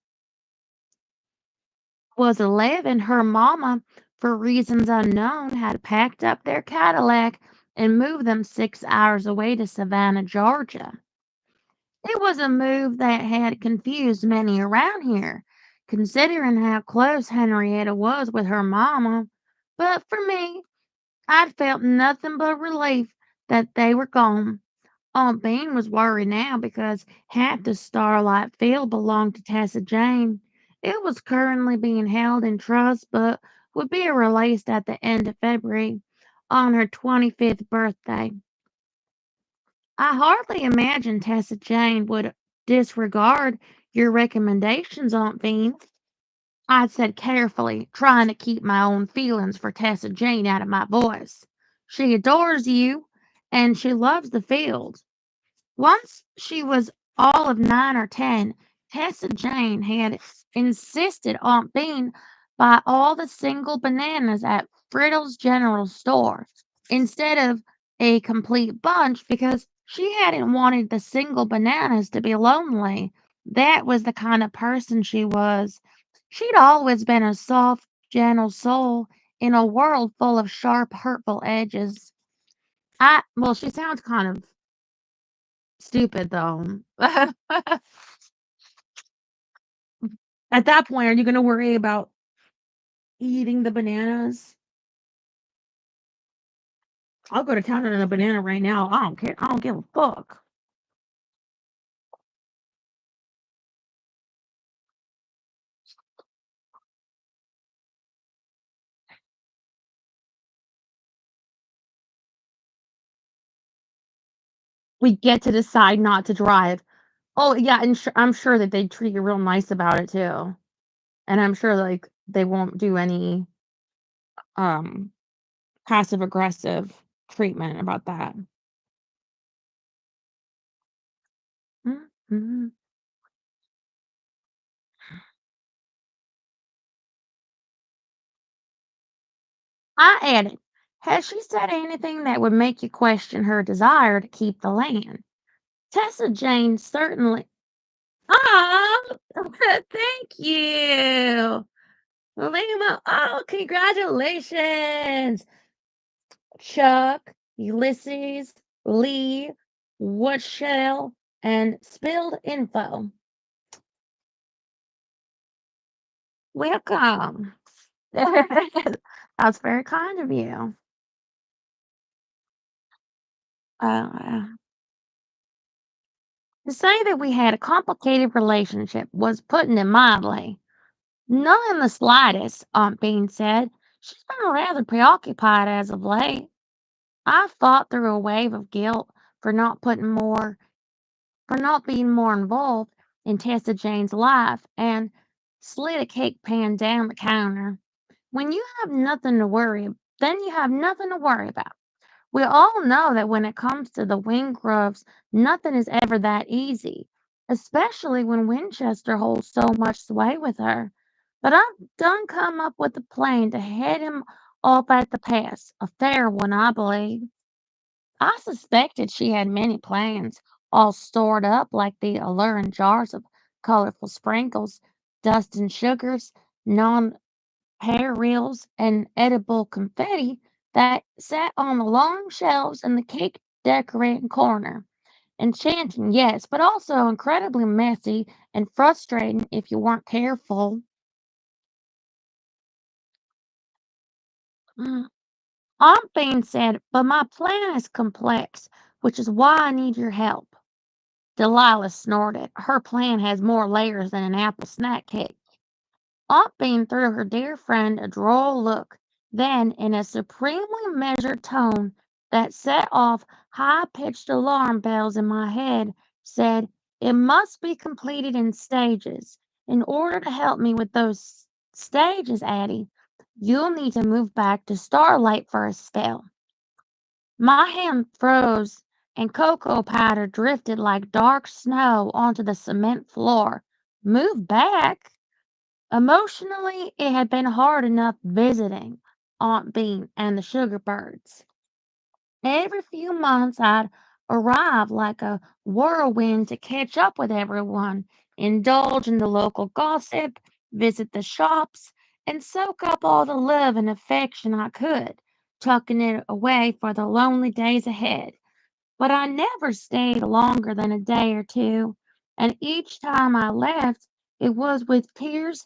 was 11, her mama, for reasons unknown, had packed up their Cadillac and moved them 6 hours away to Savannah, Georgia. It was a move that had confused many around here, considering how close Henrietta was with her mama. But for me, I'd felt nothing but relief that they were gone. Aunt Bean was worried now because half the Starlight Field belonged to Tessa Jane. It was currently being held in trust but would be released at the end of February on her 25th birthday. I hardly imagine Tessa Jane would disregard your recommendations, Aunt Bean, I said carefully, trying to keep my own feelings for Tessa Jane out of my voice. She adores you, and she loves the field. Once she was all of 9 or 10, Tessa Jane had insisted Aunt Bean buy all the single bananas at Friddle's General Store instead of a complete bunch because she hadn't wanted the single bananas to be lonely. That was the kind of person she was. She'd always been a soft, gentle soul, in a world full of sharp, hurtful edges. Well, she sounds kind of stupid though. At that point, are you going to worry about eating the bananas? I'll go to town on a banana right now. I don't care. I don't give a fuck. We get to decide not to drive. Oh, yeah, and I'm sure that they treat you real nice about it too. And I'm sure like they won't do any um passive aggressive treatment about that. Mhm. I added, has she said anything that would make you question her desire to keep the land? Tessa Jane certainly. Oh, thank you. Lima. Oh, congratulations. Chuck, Ulysses, Lee, Woodshell, and Spilled Info. Welcome. That's very kind of you. Uh, to say that we had a complicated relationship was putting it mildly. None in the slightest, Aunt Bean said. She's been rather preoccupied as of late. I fought through a wave of guilt for not being more involved in Tessa Jane's life and slid a cake pan down the counter. When you have nothing to worry, then you have nothing to worry about. We all know that when it comes to the Wingroves, nothing is ever that easy, especially when Winchester holds so much sway with her. But I've done come up with a plan to head him off at the pass, a fair one, I believe. I suspected she had many plans, all stored up like the alluring jars of colorful sprinkles, dust and sugars, non hair reels, and edible confetti that sat on the long shelves in the cake decorating corner. Enchanting, yes, but also incredibly messy and frustrating if you weren't careful. Mm. Aunt Bean said, but my plan is complex, which is why I need your help. Delilah snorted. Her plan has more layers than an apple snack cake. Aunt Bean threw her dear friend a droll look, then, in a supremely measured tone that set off high-pitched alarm bells in my head, said, it must be completed in stages. In order to help me with those stages, Addie, you'll need to move back to Starlight for a spell. My hand froze, and cocoa powder drifted like dark snow onto the cement floor. Move back? Emotionally, it had been hard enough visiting Aunt Bean and the sugar birds. Every few months, I'd arrive like a whirlwind to catch up with everyone, indulge in the local gossip, visit the shops, and soak up all the love and affection I could, tucking it away for the lonely days ahead. But I never stayed longer than a day or two, and each time I left, it was with tears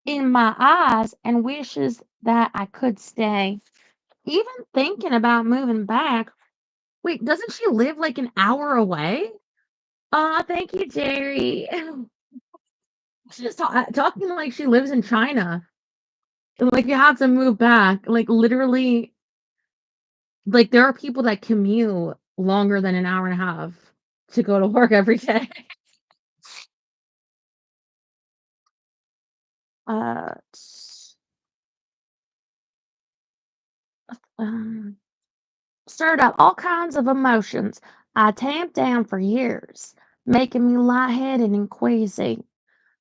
in my eyes and wishes that I could stay. Even thinking about moving back. Wait, doesn't she live like an hour away? Aw, thank you, Jerry. She's just talking like she lives in China. Like you have to move back. Like literally, like there are people that commute longer than an hour and a half to go to work every day. S- um, stirred up all kinds of emotions I tamped down for years, making me lightheaded and queasy.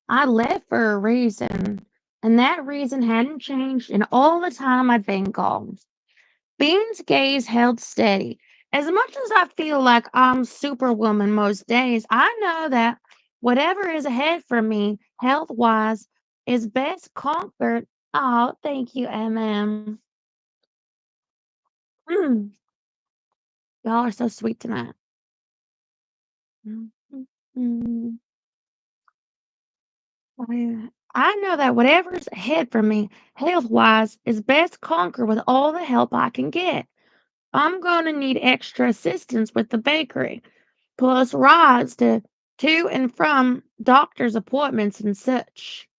I left for a reason, and that reason hadn't changed in all the time I'd been gone. Bean's gaze held steady. As much as I feel like I'm superwoman most days, I know that whatever is ahead for me, health wise, is best conquered. Oh, thank you, MM. Mm, y'all are so sweet tonight. Mm, mm, mm. I know that whatever's ahead for me, health wise, is best conquered with all the help I can get. I'm going to need extra assistance with the bakery, plus rides to and from doctor's appointments and such.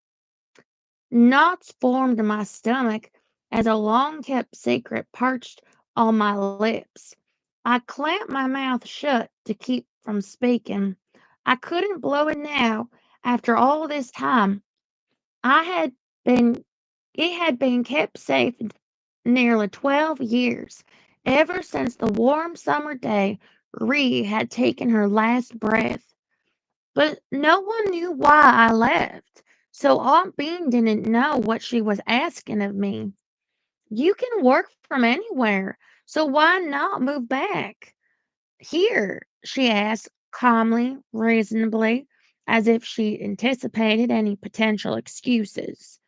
Knots formed in my stomach as a long kept secret perched on my lips. I clamped my mouth shut to keep from speaking. I couldn't blow it now after all this time. I had been it had been kept safe nearly 12 years, ever since the warm summer day Ree had taken her last breath. But no one knew why I left, so Aunt Bean didn't know what she was asking of me. You can work from anywhere, so why not move back? Here, she asked calmly, reasonably, as if she anticipated any potential excuses.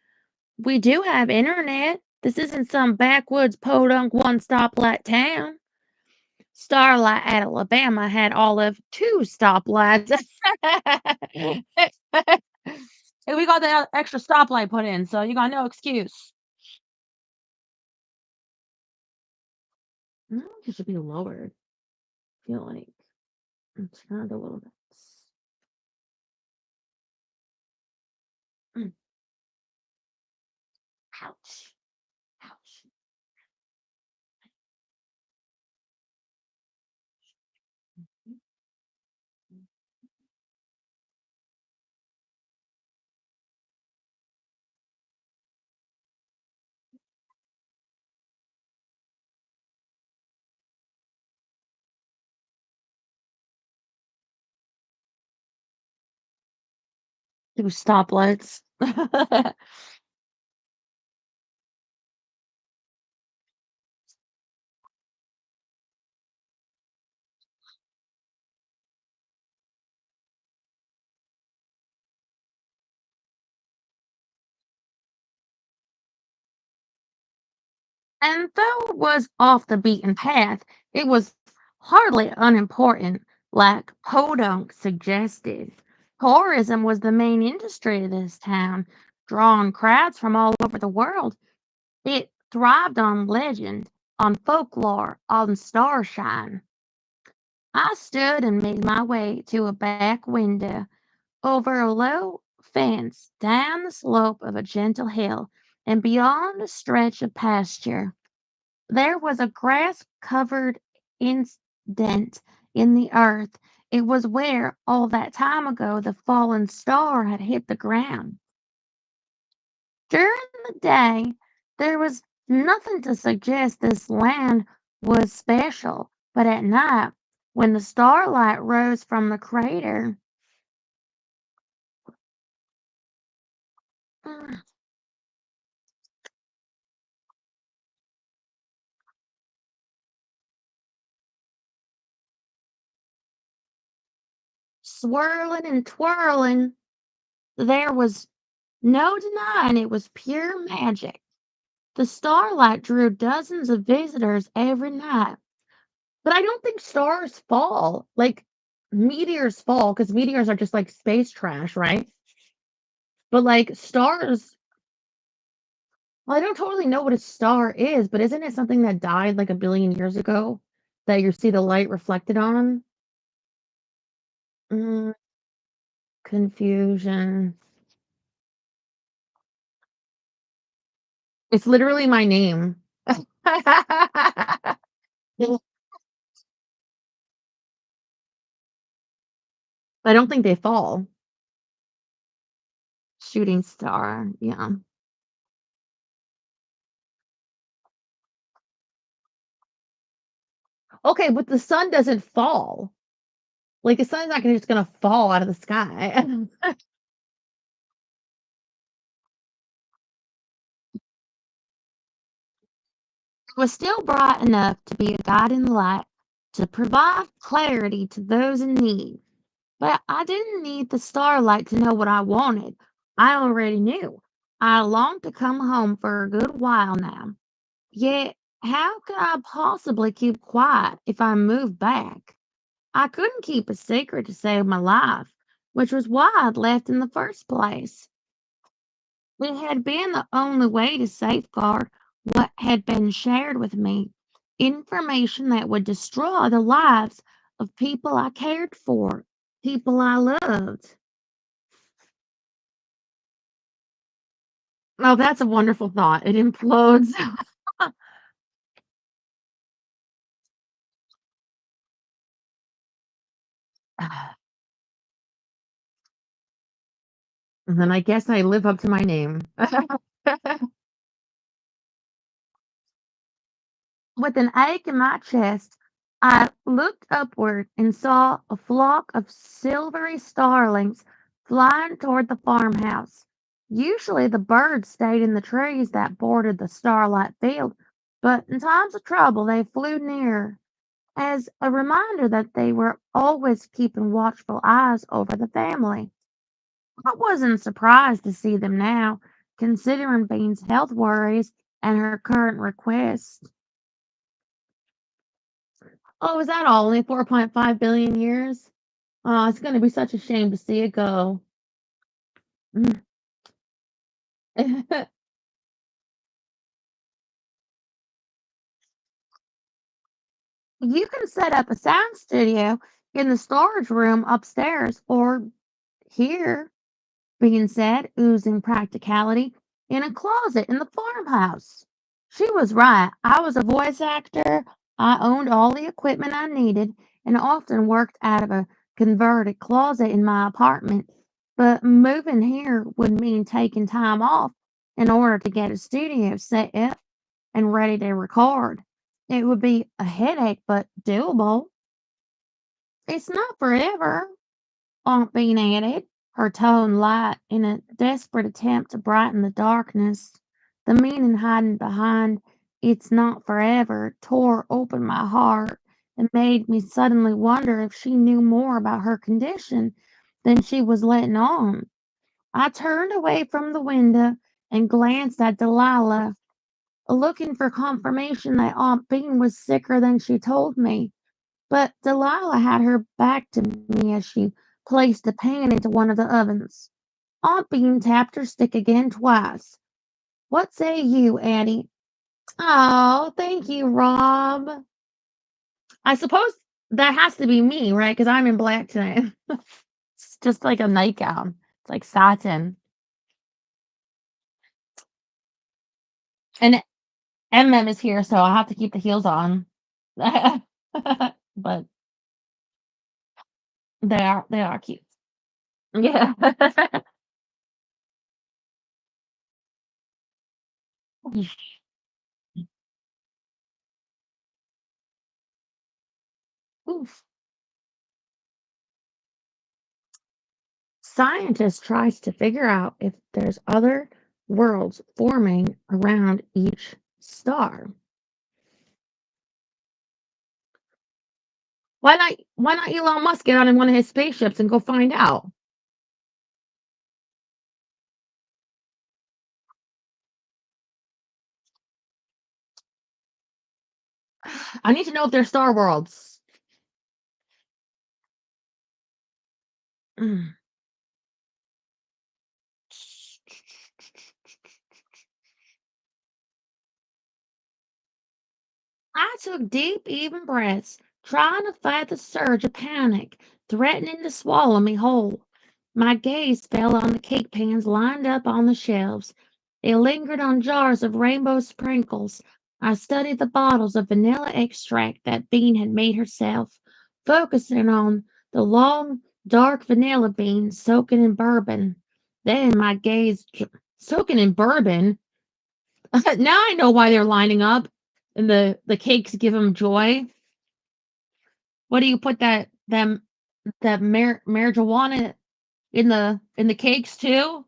We do have internet. This isn't some backwoods podunk one stoplight town. Starlight, Alabama had all of two stoplights. And we got that extra stoplight put in, so you got no excuse. It should be lowered. I feel like it's turned a little bit. Mm, ouch. Ouch. Two stoplights. And though it was off the beaten path, it was hardly unimportant, like Podunk suggested. Tourism was the main industry of this town, drawing crowds from all over the world. It thrived on legend, on folklore, on starshine. I stood and made my way to a back window, over a low fence, down the slope of a gentle hill, and beyond a stretch of pasture. There was a grass covered indent in the earth. It was where, all that time ago, the fallen star had hit the ground. During the day, there was nothing to suggest this land was special, but at night, when the starlight rose from the crater, swirling and twirling, there was no denying it was pure magic. The starlight drew dozens of visitors every night. But I don't think stars fall. Like meteors fall because meteors are just like space trash, right? But like stars, well, I don't totally know what a star is, but isn't it something that died like a billion years ago that you see the light reflected on? Mm, confusion. It's literally my name. I don't think they fall. Shooting star. Yeah. Okay, but the sun doesn't fall. Like the sun's not just gonna fall out of the sky. It was still bright enough to be a guiding light to provide clarity to those in need. But I didn't need the starlight to know what I wanted. I already knew. I long to come home for a good while now. Yet, how could I possibly keep quiet if I moved back? I couldn't keep a secret to save my life, which was why I'd left in the first place. It had been the only way to safeguard what had been shared with me, information that would destroy the lives of people I cared for, people I loved. Oh, that's a wonderful thought. It implodes. And then I guess I live up to my name. With an ache in my chest, I looked upward and saw a flock of silvery starlings flying toward the farmhouse. Usually the birds stayed in the trees that bordered the starlight field, but in times of trouble they flew nearer, as a reminder that they were always keeping watchful eyes over the family. I wasn't surprised to see them now, considering Bean's health worries and her current request. Oh, is that all? Only 4.5 billion years? Oh, it's gonna be such a shame to see it go. Mm. You can set up a sound studio in the storage room upstairs or here, Bean said, oozing practicality, in a closet in the farmhouse. She was right. I was a voice actor. I owned all the equipment I needed and often worked out of a converted closet in my apartment. But moving here would mean taking time off in order to get a studio set up and ready to record. It would be a headache, but doable. It's not forever, Aunt Bean added, her tone light in a desperate attempt to brighten the darkness. The meaning hiding behind "it's not forever" tore open my heart and made me suddenly wonder if she knew more about her condition than she was letting on. I turned away from the window and glanced at Delilah, looking for confirmation that Aunt Bean was sicker than she told me. But Delilah had her back to me as she placed a pan into one of the ovens. Aunt Bean tapped her stick again twice. What say you, Addie? Oh, thank you, Rob. I suppose that has to be me, right? Because I'm in black tonight. It's just like a nightgown. It's like satin. And MM is here, so I have to keep the heels on. But they are cute. Yeah. Oof. Scientists tries to figure out if there's other worlds forming around each star. Why not Elon Musk get on in one of his spaceships and go find out? I need to know if there's star worlds. Mm. I took deep, even breaths, trying to fight the surge of panic, threatening to swallow me whole. My gaze fell on the cake pans lined up on the shelves. It lingered on jars of rainbow sprinkles. I studied the bottles of vanilla extract that Bean had made herself, focusing on the long, dark vanilla beans soaking in bourbon. Then my gaze soaking in bourbon. Now I know why they're lining up and the cakes give them joy. What do you put that marijuana in the cakes too?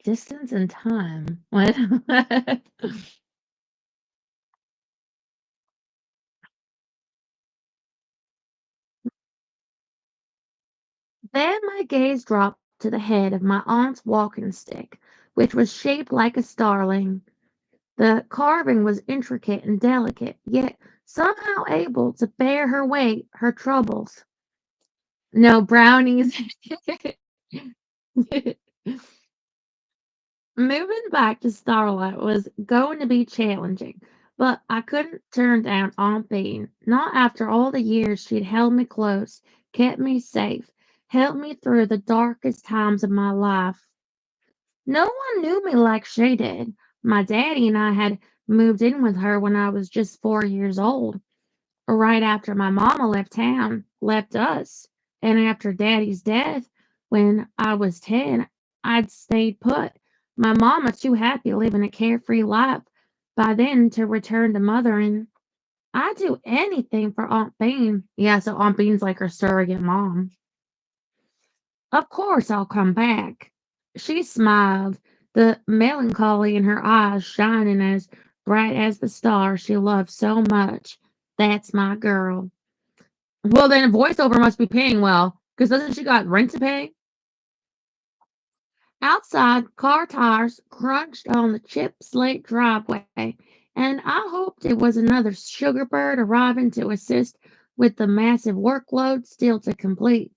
Distance and time. What? Then my gaze dropped to the head of my aunt's walking stick, which was shaped like a starling. The carving was intricate and delicate, yet somehow able to bear her weight, her troubles. No brownies. Moving back to Starlight was going to be challenging, but I couldn't turn down Aunt Bean, not after all the years she'd held me close, kept me safe, helped me through the darkest times of my life. No one knew me like she did. My daddy and I had moved in with her when I was just 4 years old, right after my mama left town, left us. And after daddy's death, when I was 10, I'd stayed put. My mama too happy living a carefree life by then to return to mothering. I'd do anything for Aunt Bean. Yeah, so Aunt Bean's like her surrogate mom. Of course I'll come back. She smiled, the melancholy in her eyes shining as bright as the star she loved so much. That's my girl. Well, then voiceover must be paying well, because doesn't she got rent to pay? Outside, car tires crunched on the chipped slate driveway, and I hoped it was another sugar bird arriving to assist with the massive workload still to complete.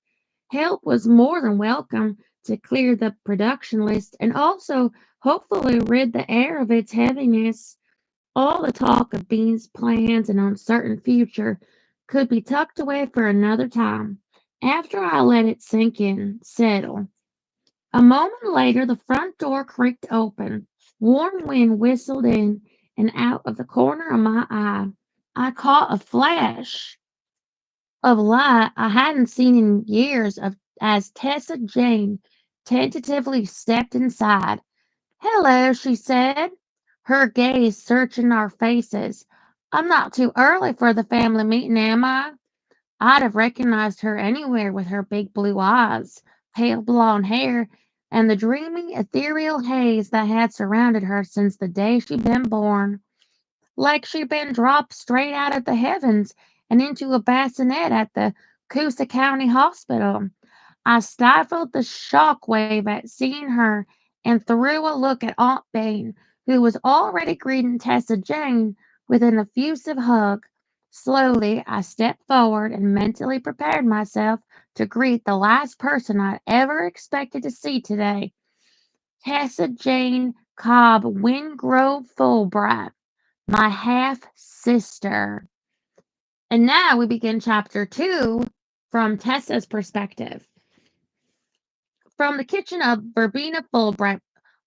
Help was more than welcome to clear the production list and also hopefully rid the air of its heaviness. All the talk of Bean's plans and uncertain future could be tucked away for another time, after I let it sink in, settle. A moment later, the front door creaked open. Warm wind whistled in and out of the corner of my eye. I caught a flash of light I hadn't seen in years of as Tessa Jane tentatively stepped inside. "Hello," she said, her gaze searching our faces. "I'm not too early for the family meeting, am I?" I'd have recognized her anywhere with her big blue eyes, pale blonde hair, and the dreamy, ethereal haze that had surrounded her since the day she'd been born, like she'd been dropped straight out of the heavens and into a bassinet at the Coosa County Hospital. I stifled the shock wave at seeing her and threw a look at Aunt Bane, who was already greeting Tessa Jane with an effusive hug. Slowly, I stepped forward and mentally prepared myself to greet the last person I'd ever expected to see today, Tessa Jane Cobb Wingrove Fulbright, my half sister. And now we begin chapter 2 from Tessa's perspective. From the kitchen of Verbena Fulbright,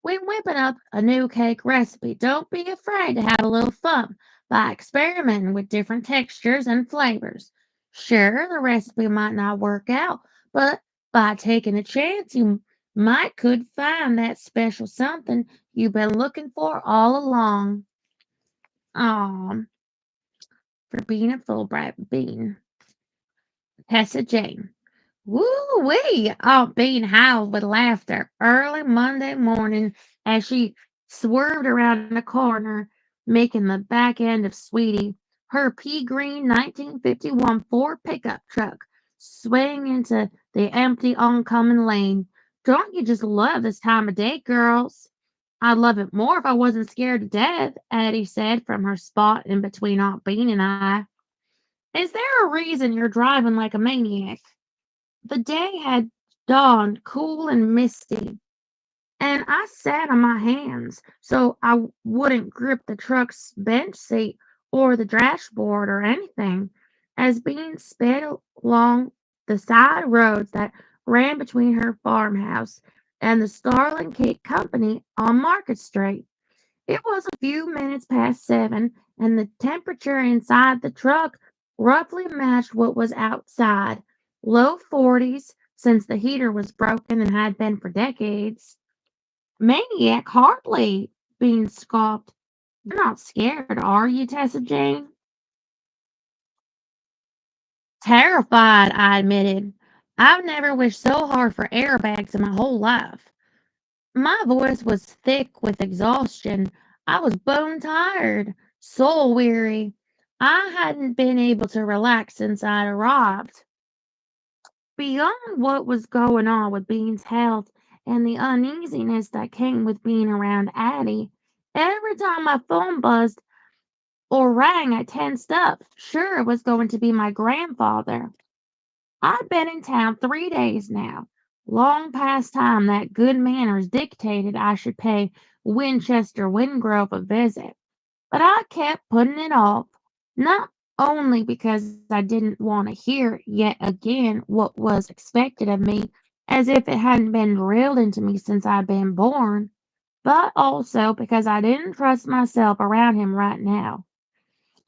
when whipping up a new cake recipe, don't be afraid to have a little fun by experimenting with different textures and flavors. Sure, the recipe might not work out, but by taking a chance, you might could find that special something you've been looking for all along. Aw, Verbena Fulbright Bean. Tessa Jane. Woo-wee! Aunt Bean howled with laughter early Monday morning as she swerved around the corner, making the back end of Sweetie, her pea green 1951 Ford pickup truck, swaying into the empty oncoming lane. Don't you just love this time of day, girls? I'd love it more if I wasn't scared to death, Addie said from her spot in between Aunt Bean and I. Is there a reason you're driving like a maniac? The day had dawned cool and misty, and I sat on my hands so I wouldn't grip the truck's bench seat or the dashboard or anything, as being sped along the side roads that ran between her farmhouse and the Starling Cake Company on Market Street. It was a few minutes past 7, and the temperature inside the truck roughly matched what was outside, low 40s, since the heater was broken and had been for decades. Maniac, hardly, Bean scoffed. You're not scared, are you, Tessa Jane? Terrified, I admitted. I've never wished so hard for airbags in my whole life. My voice was thick with exhaustion. I was bone tired, soul weary. I hadn't been able to relax since I'd arrived. Beyond what was going on with Bean's health and the uneasiness that came with being around Addie, every time my phone buzzed or rang, I tensed up, sure it was going to be my grandfather. I've been in town 3 days now, long past time that good manners dictated I should pay Winchester Wingrove a visit. But I kept putting it off, not only because I didn't want to hear yet again what was expected of me, as if it hadn't been drilled into me since I'd been born, but also because I didn't trust myself around him right now.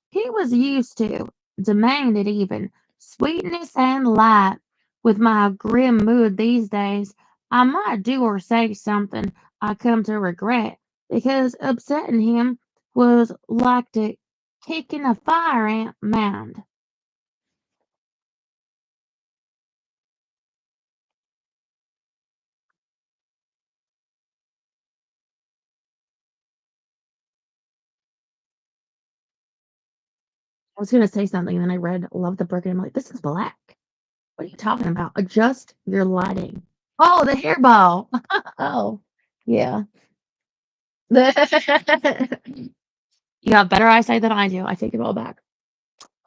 He was used to, demanded even, sweetness and light. With my grim mood these days, I might do or say something I come to regret, because upsetting him was like to kicking a fire ant mound. I was gonna say something, and then I read Love the Book, and I'm like, this is black. What are you talking about? Adjust your lighting. Oh, the hairball. Oh, yeah. You have better eyesight than I do. I take it all back.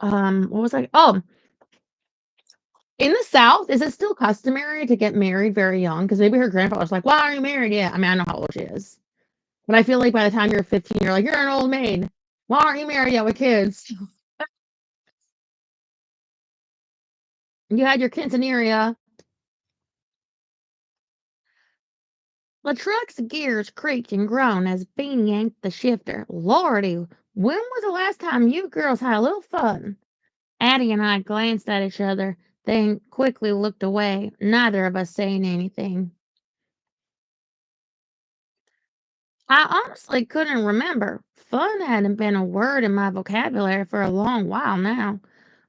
What was I? Oh, in the South, is it still customary to get married very young? Because maybe her grandfather's like, "Why are you married yet?" I mean, I know how old she is, but I feel like by the time you're 15, you're like, "You're an old maid. Why aren't you married yet with kids? You had your quinceanera." The truck's gears creaked and groaned as Bean yanked the shifter. Lordy, when was the last time you girls had a little fun? Addie and I glanced at each other, then quickly looked away, neither of us saying anything. I honestly couldn't remember. Fun hadn't been a word in my vocabulary for a long while now.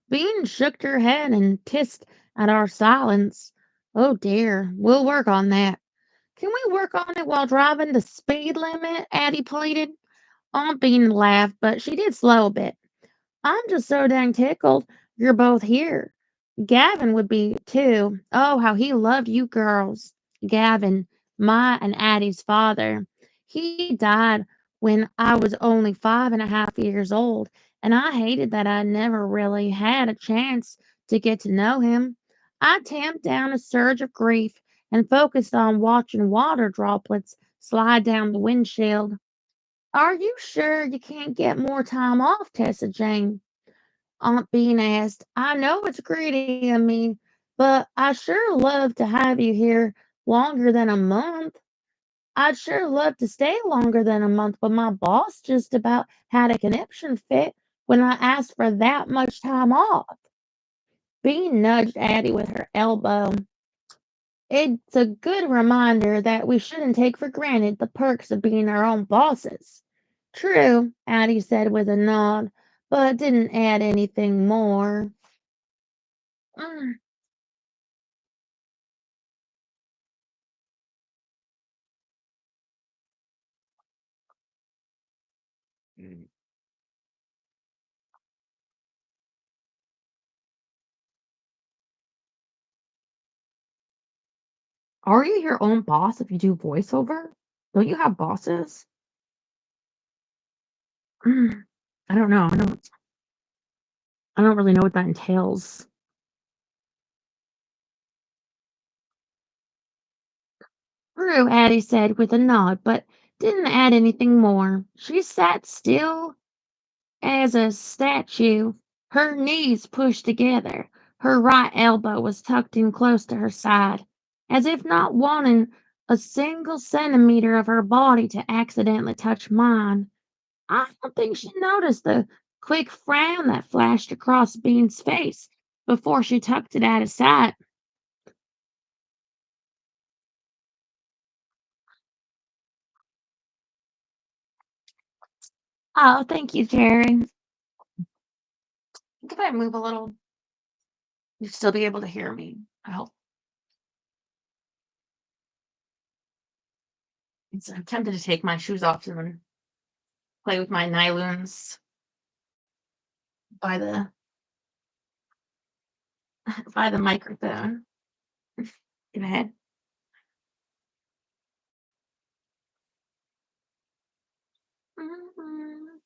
Bean shook her head and hissed at our silence. Oh dear, we'll work on that. Can we work on it while driving the speed limit? Addie pleaded. Aunt Bean laughed, but she did slow a bit. I'm just so dang tickled you're both here. Gavin would be too. Oh, how he loved you girls. Gavin, my and Addie's father. He died when I was only 5.5 years old, and I hated that I never really had a chance to get to know him. I tamped down a surge of grief and focused on watching water droplets slide down the windshield. Are you sure you can't get more time off, Tessa Jane? Aunt Bean asked. I know it's greedy of me, but I sure love to have you here longer than a month. I'd sure love to stay longer than a month, but my boss just about had a conniption fit when I asked for that much time off. Bean nudged Addie with her elbow. It's a good reminder that we shouldn't take for granted the perks of being our own bosses. True, Addie said with a nod, but didn't add anything more. Mm. Are you your own boss if you do voiceover? Don't you have bosses? Mm, I don't know. I don't really know what that entails. True, Addie said with a nod, but didn't add anything more. She sat still as a statue, her knees pushed together. Her right elbow was tucked in close to her side, as if not wanting a single centimeter of her body to accidentally touch mine. I don't think she noticed the quick frown that flashed across Bean's face before she tucked it out of sight. Oh, thank you, Jerry. If I move a little, you'll still be able to hear me. I hope. I'm tempted to take my shoes off and then play with my nylons by the by the microphone. Go ahead. Mhm.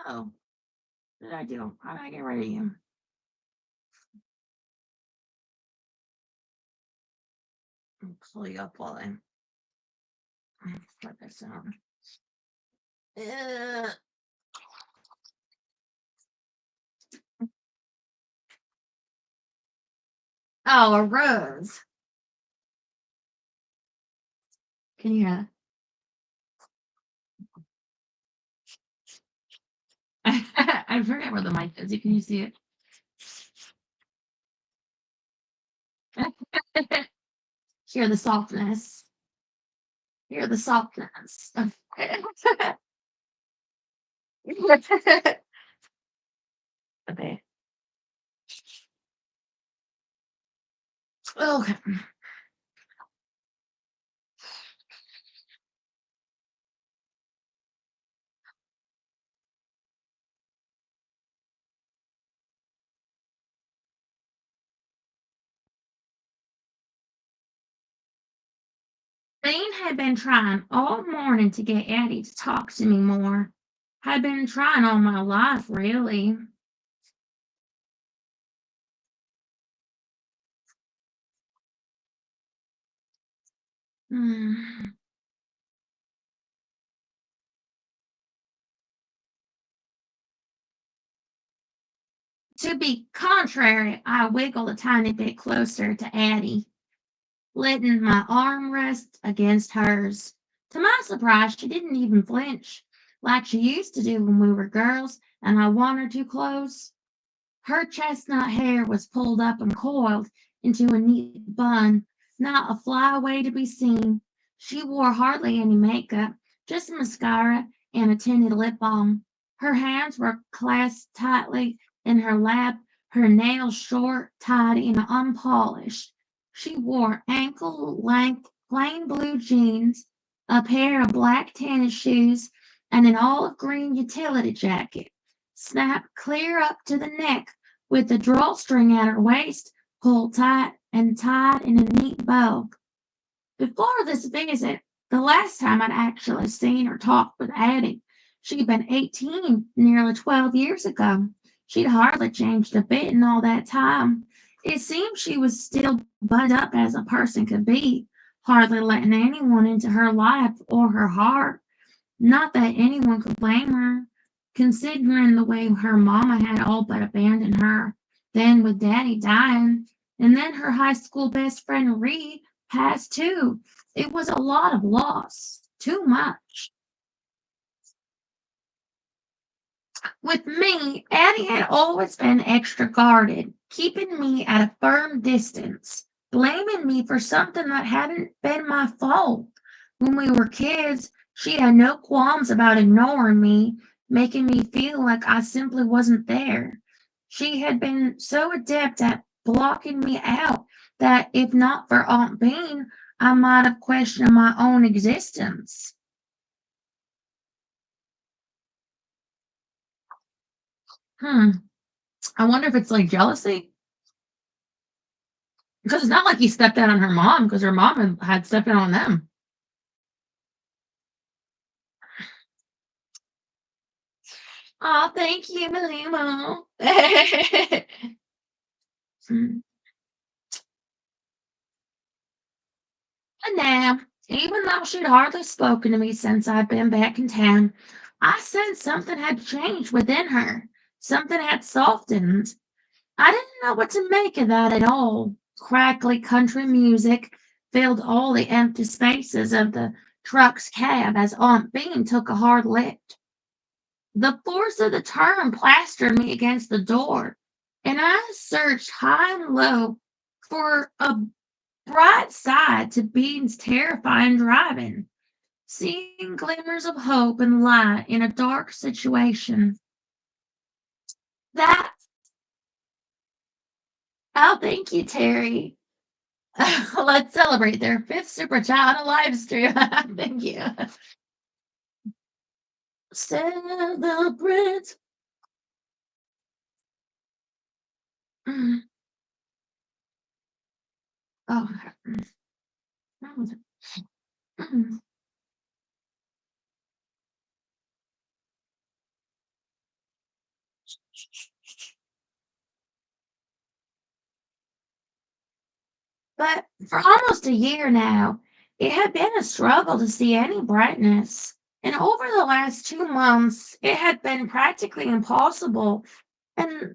Oh, what did I do? How did I get rid of you? I'll pull you up while I put this on. Uh, oh, a rose. Can you hear that? I forget where the mic is. Can you see it? Hear the softness. Hear the softness. Okay. Okay. Thane had been trying all morning to get Addie to talk to me more. Had been trying all my life, really. Hmm. To be contrary, I wiggled a tiny bit closer to Addie, letting my arm rest against hers. To my surprise, she didn't even flinch, like she used to do when we were girls and I wandered too close. Her chestnut hair was pulled up and coiled into a neat bun, not a flyaway to be seen. She wore hardly any makeup, just mascara and a tinted lip balm. Her hands were clasped tightly in her lap, her nails short, tidy, and unpolished. She wore ankle-length plain blue jeans, a pair of black tennis shoes, and an olive green utility jacket, snapped clear up to the neck with the drawstring at her waist pulled tight and tied in a neat bow. Before this visit, the last time I'd actually seen her talk with Addie, she'd been 18 nearly 12 years ago. She'd hardly changed a bit in all that time. It seemed she was still buttoned up as a person could be, hardly letting anyone into her life or her heart. Not that anyone could blame her, considering the way her mama had all but abandoned her. Then with daddy dying, and then her high school best friend Reed passed too. It was a lot of loss. Too much. With me, Addie had always been extra guarded, keeping me at a firm distance, blaming me for something that hadn't been my fault. When we were kids, she had no qualms about ignoring me, making me feel like I simply wasn't there. She had been so adept at blocking me out that if not for Aunt Bean, I might have questioned my own existence. Hmm. I wonder if it's like jealousy. Because it's not like he stepped out on her mom, because her mom had stepped out on them. Oh, thank you, Malimo. And now, even though she'd hardly spoken to me since I'd been back in town, I sensed something had changed within her. Something had softened. I didn't know what to make of that at all. Crackly country music filled all the empty spaces of the truck's cab as Aunt Bean took a hard lift. The force of the turn plastered me against the door, and I searched high and low for a bright side to Bean's terrifying driving, seeing glimmers of hope and light in a dark situation. That, oh, thank you, Terry. Let's celebrate their fifth super chat on a live stream. Thank you. Celebrate. Mm. Oh, mm. But for almost a year now, it had been a struggle to see any brightness. And over the last 2 months, it had been practically impossible. And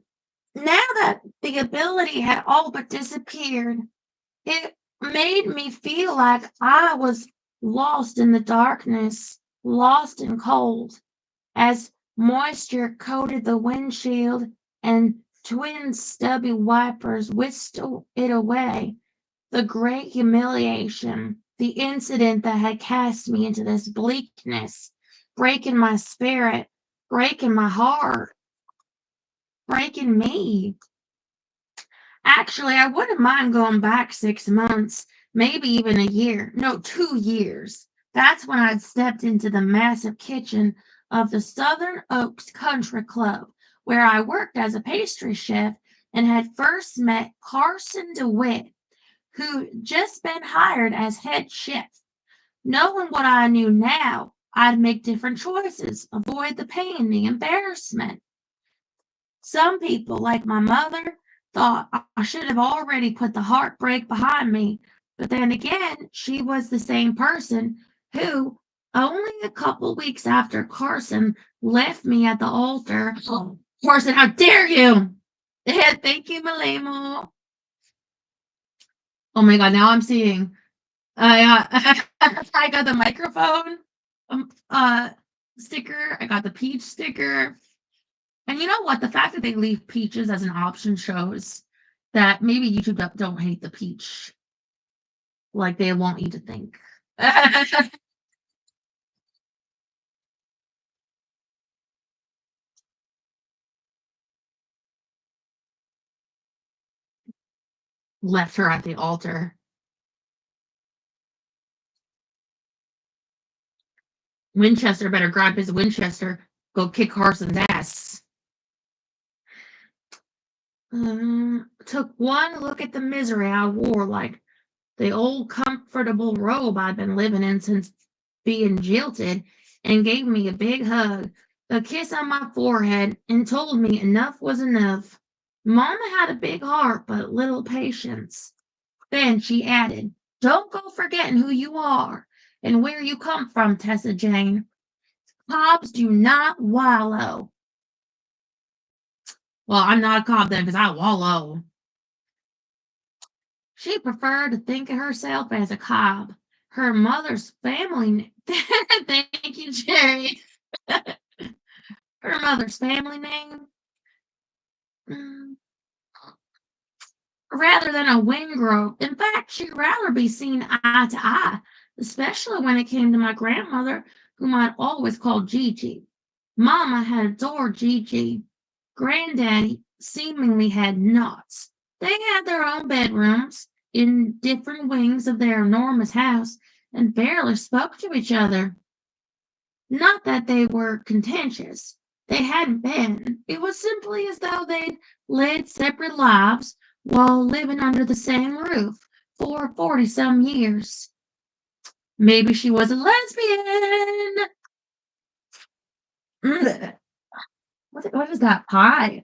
now that the ability had all but disappeared, it made me feel like I was lost in the darkness, lost and cold, as moisture coated the windshield and twin stubby wipers whisked it away. The great humiliation, the incident that had cast me into this bleakness, breaking my spirit, breaking my heart, breaking me. Actually, I wouldn't mind going back 6 months, maybe even a year. No, 2 years. That's when I'd stepped into the massive kitchen of the Southern Oaks Country Club, where I worked as a pastry chef and had first met Carson DeWitt, who'd just been hired as head chef. Knowing what I knew now, I'd make different choices, avoid the pain, the embarrassment. Some people, like my mother, thought I should have already put the heartbreak behind me. But then again, she was the same person who, only a couple weeks after Carson left me at the altar, Carson, how dare you? Thank you, Malemo. Oh my God, now I'm seeing. I got the microphone sticker. I got the peach sticker. And you know what? The fact that they leave peaches as an option shows that maybe YouTube don't hate the peach like they want you to think. Left her at the altar. Winchester better grab his Winchester, go kick Carson's ass. Took one look at the misery I wore, like the old comfortable robe I'd been living in since being jilted, and gave me a big hug, a kiss on my forehead, and told me enough was enough. Mama had a big heart, but little patience. Then she added, "Don't go forgetting who you are and where you come from, Tessa Jane. Cobbs do not wallow." Well, I'm not a cob then because I wallow. She preferred to think of herself as a cob. Her mother's family. Thank you, Jerry. Her mother's family name. Rather than a Wingrove. In fact, she'd rather be seen eye to eye, especially when it came to my grandmother, whom I'd always called Gigi. Mama had adored Gigi. Granddaddy seemingly had not. They had their own bedrooms in different wings of their enormous house and barely spoke to each other. Not that they were contentious. They hadn't been. It was simply as though they'd led separate lives while living under the same roof for 40 some years. Maybe she was a lesbian. What is that pie?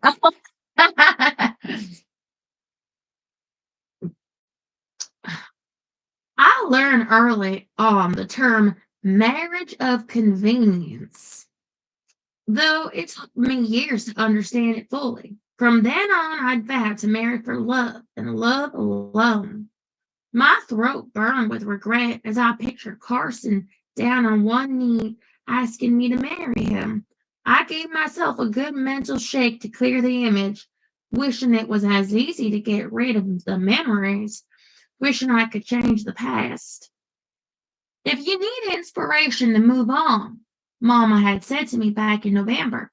I learned early on the term marriage of convenience, though it took me years to understand it fully. From then on, I'd vowed to marry for love and love alone. My throat burned with regret as I pictured Carson down on one knee, asking me to marry him. I gave myself a good mental shake to clear the image, wishing it was as easy to get rid of the memories, wishing I could change the past. If you need inspiration to move on, Mama had said to me back in November,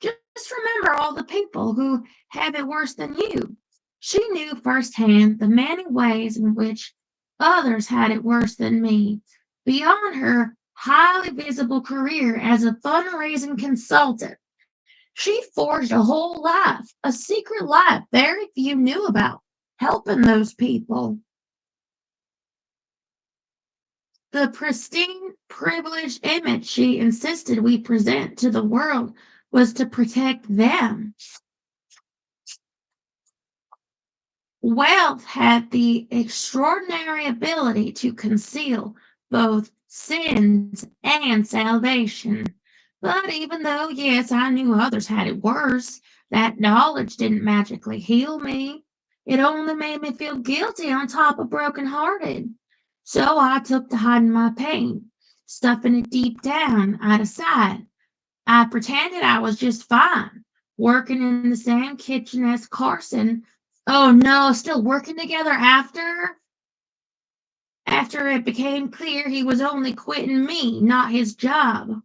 just remember all the people who have it worse than you. She knew firsthand the many ways in which others had it worse than me. Beyond her highly visible career as a fundraising consultant, she forged a whole life, a secret life very few knew about, helping those people. The pristine, privileged image she insisted we present to the world was to protect them. Wealth had the extraordinary ability to conceal both sins and salvation. But even though, yes, I knew others had it worse, that knowledge didn't magically heal me. It only made me feel guilty on top of brokenhearted. So I took to hiding my pain, stuffing it deep down out of sight. I pretended I was just fine, working in the same kitchen as Carson. Oh no, still working together after it became clear he was only quitting me, not his job.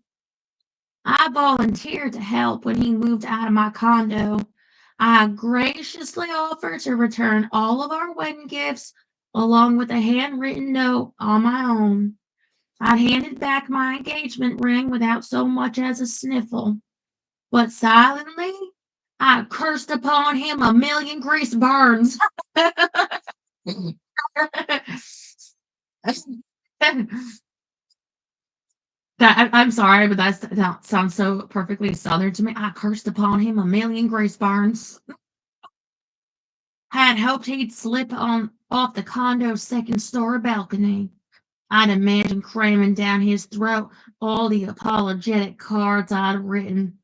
I volunteered to help when he moved out of my condo. I graciously offered to return all of our wedding gifts along with a handwritten note on my own. I handed back my engagement ring without so much as a sniffle, but silently I cursed upon him a million grease burns. I'm sorry, but that sounds so perfectly southern to me. I cursed upon him a million grease burns. Had hoped he'd slip on off the condo's second story balcony. I'd imagined cramming down his throat all the apologetic cards I'd written,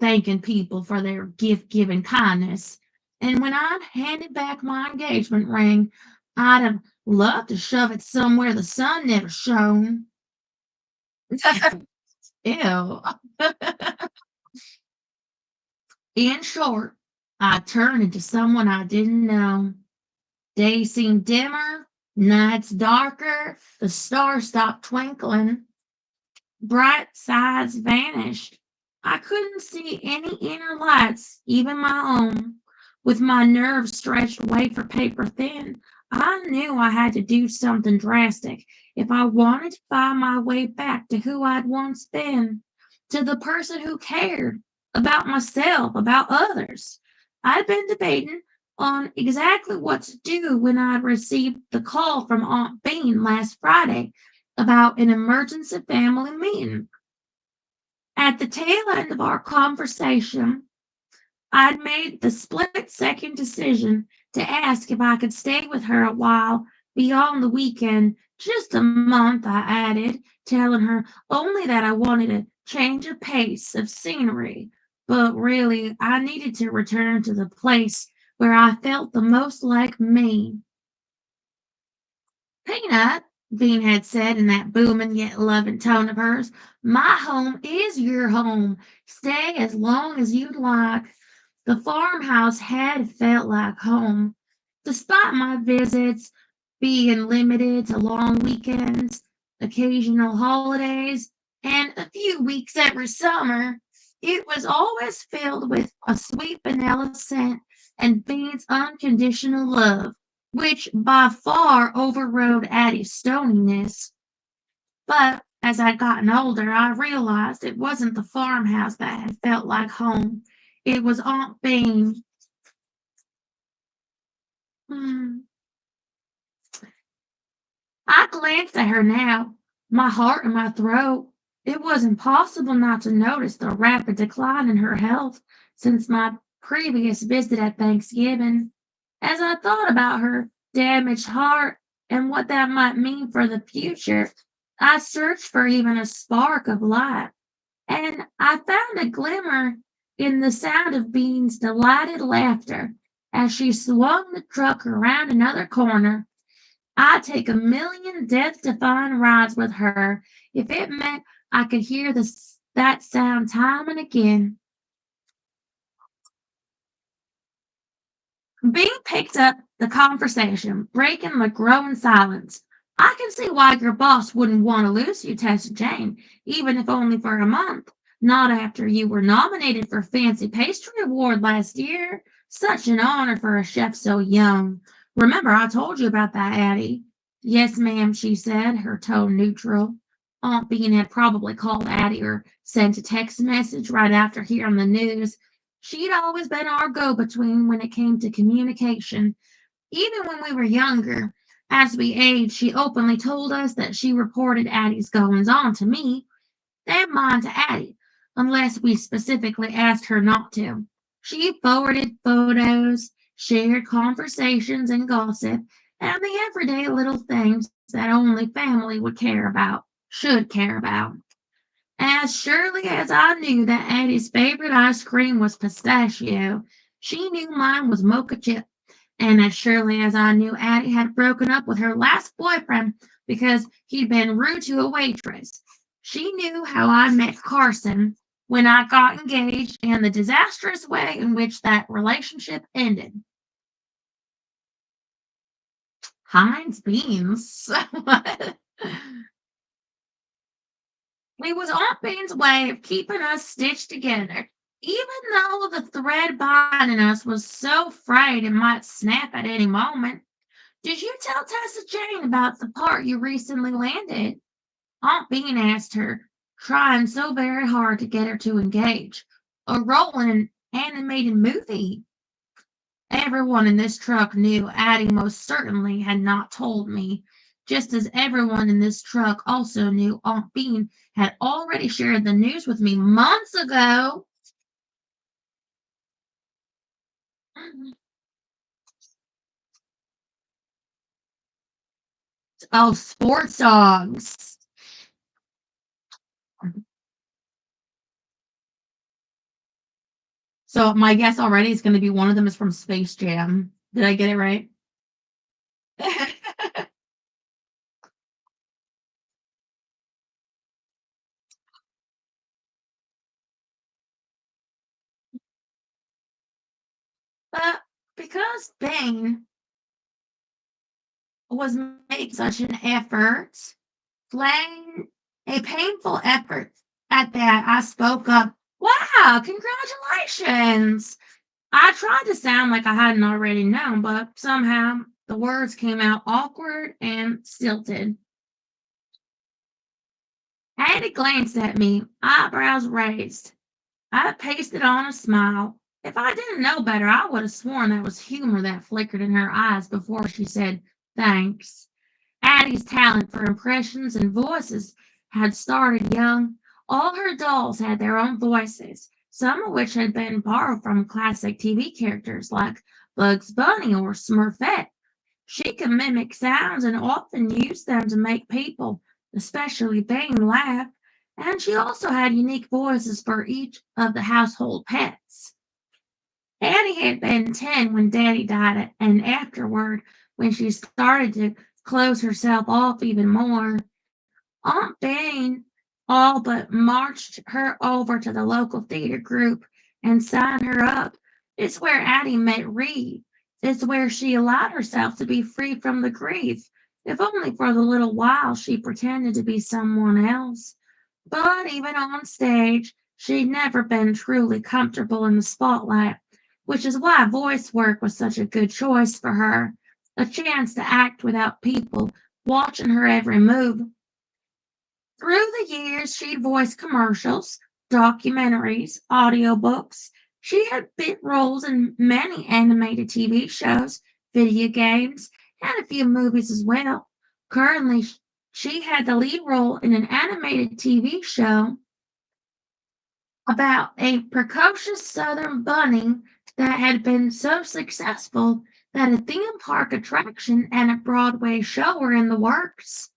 thanking people for their gift giving kindness. And when I'd handed back my engagement ring, I'd have loved to shove it somewhere the sun never shone. Ew. In short, I turned into someone I didn't know. Days seemed dimmer, nights darker, the stars stopped twinkling, bright sides vanished. I couldn't see any inner lights, even my own. With my nerves stretched wafer paper thin, I knew I had to do something drastic if I wanted to find my way back to who I'd once been, to the person who cared about myself, about others. I'd been debating on exactly what to do when I received the call from Aunt Bean last Friday about an emergency family meeting. At the tail end of our conversation, I'd made the split-second decision to ask if I could stay with her a while beyond the weekend, just a month, I added, telling her only that I wanted a change of pace of scenery. But really, I needed to return to the place where I felt the most like me. Peanut, Bean had said in that booming yet loving tone of hers, my home is your home. Stay as long as you'd like. The farmhouse had felt like home. Despite my visits being limited to long weekends, occasional holidays, and a few weeks every summer, it was always filled with a sweet vanilla scent and Bean's unconditional love, which by far overrode Addie's stoniness. But as I'd gotten older, I realized it wasn't the farmhouse that had felt like home. It was Aunt Bean. Hmm. I glanced at her now, my heart in my throat. It was impossible not to notice the rapid decline in her health since my previous visit at Thanksgiving. As I thought about her damaged heart and what that might mean for the future, I searched for even a spark of light, and I found a glimmer in the sound of Bean's delighted laughter as she swung the truck around another corner. I'd take a million death-defying rides with her if it meant I could hear that sound time and again. Being picked up the conversation, breaking the growing silence. I can see why your boss wouldn't want to lose you, Tessa Jane, even if only for a month. Not after you were nominated for Fancy Pastry Award last year. Such an honor for a chef so young. Remember, I told you about that, Addie. Yes, ma'am, she said, her tone neutral. Aunt Bean had probably called Addie or sent a text message right after hearing the news. She'd always been our go between when it came to communication, even when we were younger. As we aged, she openly told us that she reported Addie's goings on to me, and mine to Addie, unless we specifically asked her not to. She forwarded photos, shared conversations and gossip, and the everyday little things that only family would care about, should care about. As surely as I knew that Addie's favorite ice cream was pistachio, she knew mine was mocha chip. And as surely as I knew Addie had broken up with her last boyfriend because he'd been rude to a waitress, she knew how I met Carson when I got engaged and the disastrous way in which that relationship ended. Heinz beans. It was Aunt Bean's way of keeping us stitched together, even though the thread binding us was so frayed it might snap at any moment. Did you tell Tessa Jane about the part you recently landed? Aunt Bean asked her, trying so very hard to get her to engage. A role in an animated movie. Everyone in this truck knew Addie most certainly had not told me, just as everyone in this truck also knew Aunt Bean had already shared the news with me months ago. Oh, sports songs. So my guess already is going to be one of them is from Space Jam. Did I get it right? But because Bane was making such an effort, plain a painful effort at that, I spoke up. Wow, congratulations! I tried to sound like I hadn't already known, but somehow the words came out awkward and stilted. Addie glanced at me, eyebrows raised. I pasted on a smile. If I didn't know better, I would have sworn that was humor that flickered in her eyes before she said thanks. Addie's talent for impressions and voices had started young. All her dolls had their own voices, some of which had been borrowed from classic TV characters like Bugs Bunny or Smurfette. She could mimic sounds and often used them to make people, especially Bane, laugh, and she also had unique voices for each of the household pets. Annie had been 10 when Daddy died, and afterward, when she started to close herself off even more, Aunt Bane all but marched her over to the local theater group and signed her up. It's where Addie met Reed. It's where she allowed herself to be free from the grief, if only for the little while she pretended to be someone else. But even on stage, she'd never been truly comfortable in the spotlight, which is why voice work was such a good choice for her. A chance to act without people watching her every move. Through the years, she'd voiced commercials, documentaries, audiobooks. She had bit roles in many animated TV shows, video games, and a few movies as well. Currently, she had the lead role in an animated TV show about a precocious southern bunny that had been so successful that a theme park attraction and a Broadway show were in the works.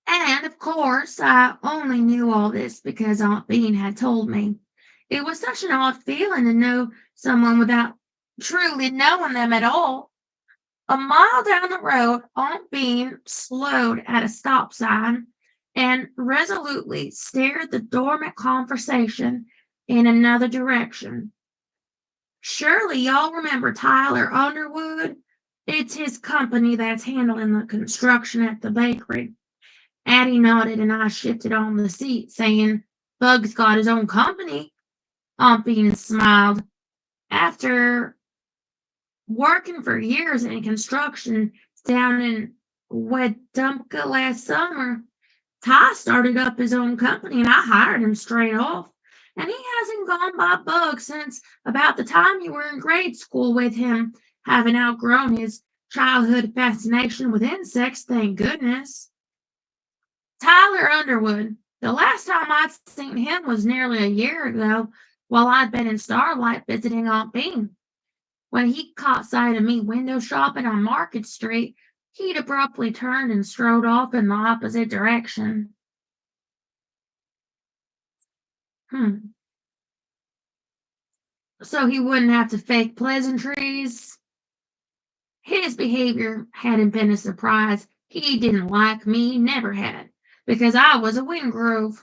And of course, I only knew all this because Aunt Bean had told me. It was such an odd feeling to know someone without truly knowing them at all. A mile down the road, Aunt Bean slowed at a stop sign and resolutely steered the dormant conversation in another direction. Surely y'all remember Tyler Underwood? It's his company that's handling the construction at the bakery. Addie nodded and I shifted on the seat, saying, Bug's got his own company. Aunt Bean smiled. After working for years in construction down in Wetumpka last summer, Ty started up his own company and I hired him straight off. And he hasn't gone by Bug since about the time you were in grade school with him, having outgrown his childhood fascination with insects, thank goodness. Tyler Underwood. The last time I'd seen him was nearly a year ago while I'd been in Starlight visiting Aunt Bean. When he caught sight of me window shopping on Market Street, he'd abruptly turned and strode off in the opposite direction. So he wouldn't have to fake pleasantries. His behavior hadn't been a surprise. He didn't like me, never had, because I was a Wingrove.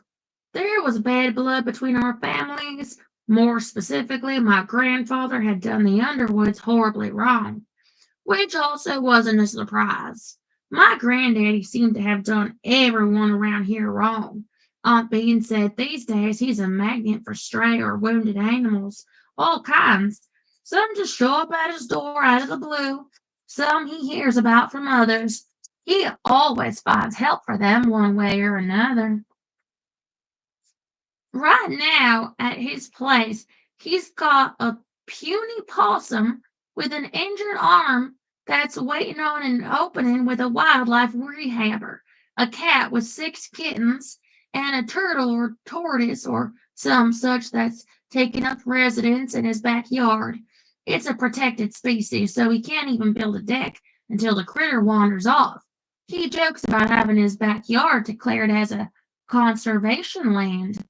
There was bad blood between our families. More specifically, my grandfather had done the Underwoods horribly wrong, which also wasn't a surprise. My granddaddy seemed to have done everyone around here wrong. Aunt Bean said these days he's a magnet for stray or wounded animals, all kinds. Some just show up at his door out of the blue, some he hears about from others. He always finds help for them one way or another. Right now, at his place, he's got a puny possum with an injured arm that's waiting on an opening with a wildlife rehabber, a cat with 6 kittens, and a turtle or tortoise or some such that's taken up residence in his backyard. It's a protected species, so he can't even build a deck until the critter wanders off. He jokes about having his backyard declared as a conservation land.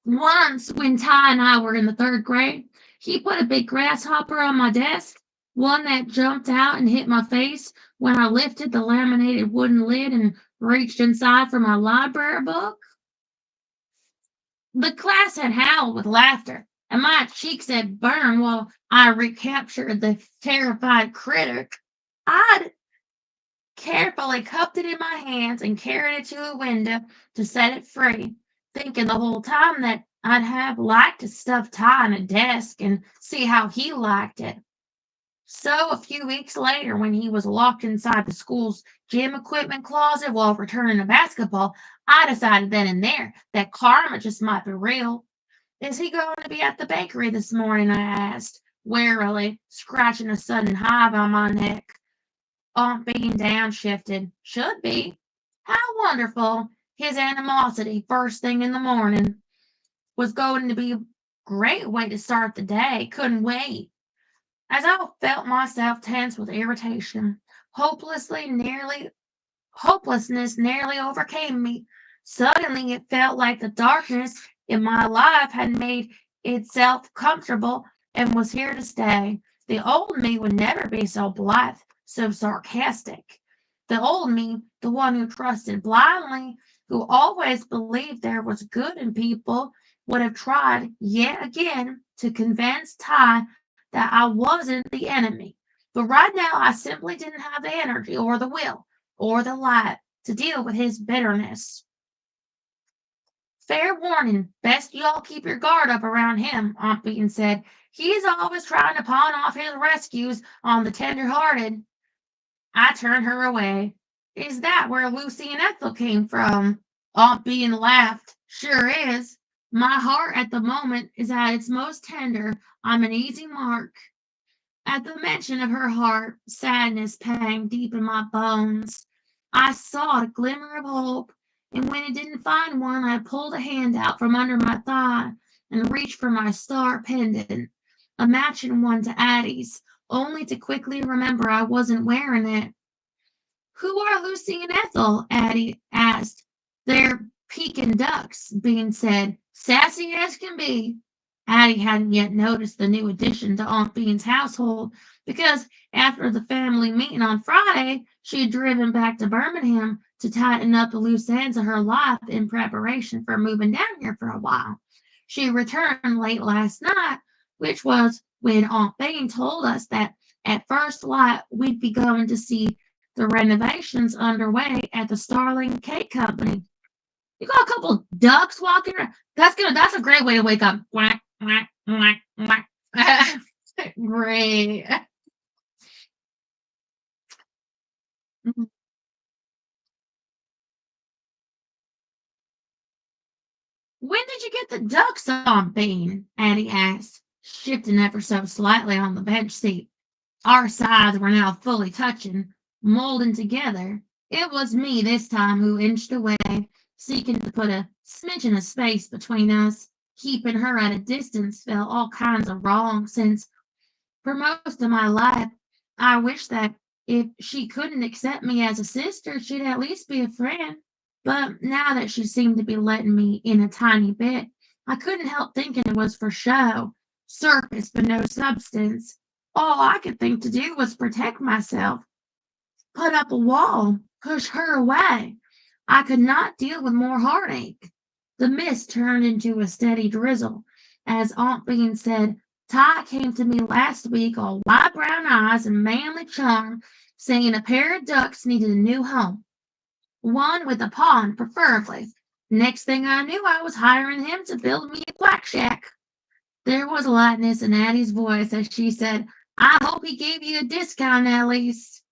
Once, when Ty and I were in the third grade, he put a big grasshopper on my desk, one that jumped out and hit my face when I lifted the laminated wooden lid and reached inside for my library book. The class had howled with laughter, and my cheeks had burned while I recaptured the terrified critter. I'd carefully cupped it in my hands and carried it to a window to set it free, thinking the whole time that I'd have liked to stuff Ty in a desk and see how he liked it. So a few weeks later, when he was locked inside the school's gym equipment closet while returning to basketball, I decided then and there that karma just might be real. Is he going to be at the bakery this morning? I asked, warily, scratching a sudden hive on my neck. Aunt Bean downshifted. Should be. How wonderful. His animosity first thing in the morning was going to be a great way to start the day. Couldn't wait. As I felt myself tense with irritation, hopelessness nearly overcame me. Suddenly it felt like the darkness in my life had made itself comfortable and was here to stay. The old me would never be so blithe, so sarcastic. The old me, the one who trusted blindly, who always believed there was good in people, would have tried yet again to convince Ty that I wasn't the enemy. But right now I simply didn't have the energy or the will or the light to deal with his bitterness. Fair warning, best you all keep your guard up around him, Aunt Bean said. He's always trying to pawn off his rescues on the tender-hearted. I turned her away. Is that where Lucy and Ethel came from? Aunt Bean laughed. Sure is. My heart at the moment is at its most tender. I'm an easy mark. At the mention of her heart, sadness panged deep in my bones. I saw a glimmer of hope, and when it didn't find one, I pulled a hand out from under my thigh and reached for my star pendant, a matching one to Addie's, only to quickly remember I wasn't wearing it. Who are Lucy and Ethel? Addie asked. They're Pekin ducks, Bean said, sassy as can be. Addie hadn't yet noticed the new addition to Aunt Bean's household because after the family meeting on Friday, she had driven back to Birmingham to tighten up the loose ends of her life in preparation for moving down here for a while. She returned late last night, which was when Aunt Bean told us that at first light we'd be going to see the renovations underway at the Starling Cake Company. You got a couple ducks walking around. That's a great way to wake up. Quack, quack, quack, quack. Great. When did you get the ducks on, Bean? Addie asked, shifting ever so slightly on the bench seat. Our sides were now fully touching, molding together. It was me this time who inched away, seeking to put a smidgen of space between us. Keeping her at a distance felt all kinds of wrong, since for most of my life I wished that if she couldn't accept me as a sister, she'd at least be a friend. But now that she seemed to be letting me in a tiny bit, I couldn't help thinking it was for show, surface but no substance. All I could think to do was protect myself, put up a wall, push her away. I could not deal with more heartache. The mist turned into a steady drizzle. As Aunt Bean said, Ty came to me last week, all wide brown eyes and manly charm, saying a pair of ducks needed a new home. One with a pond, preferably. Next thing I knew, I was hiring him to build me a quack shack. There was lightness in Addie's voice as she said, I hope he gave you a discount at least.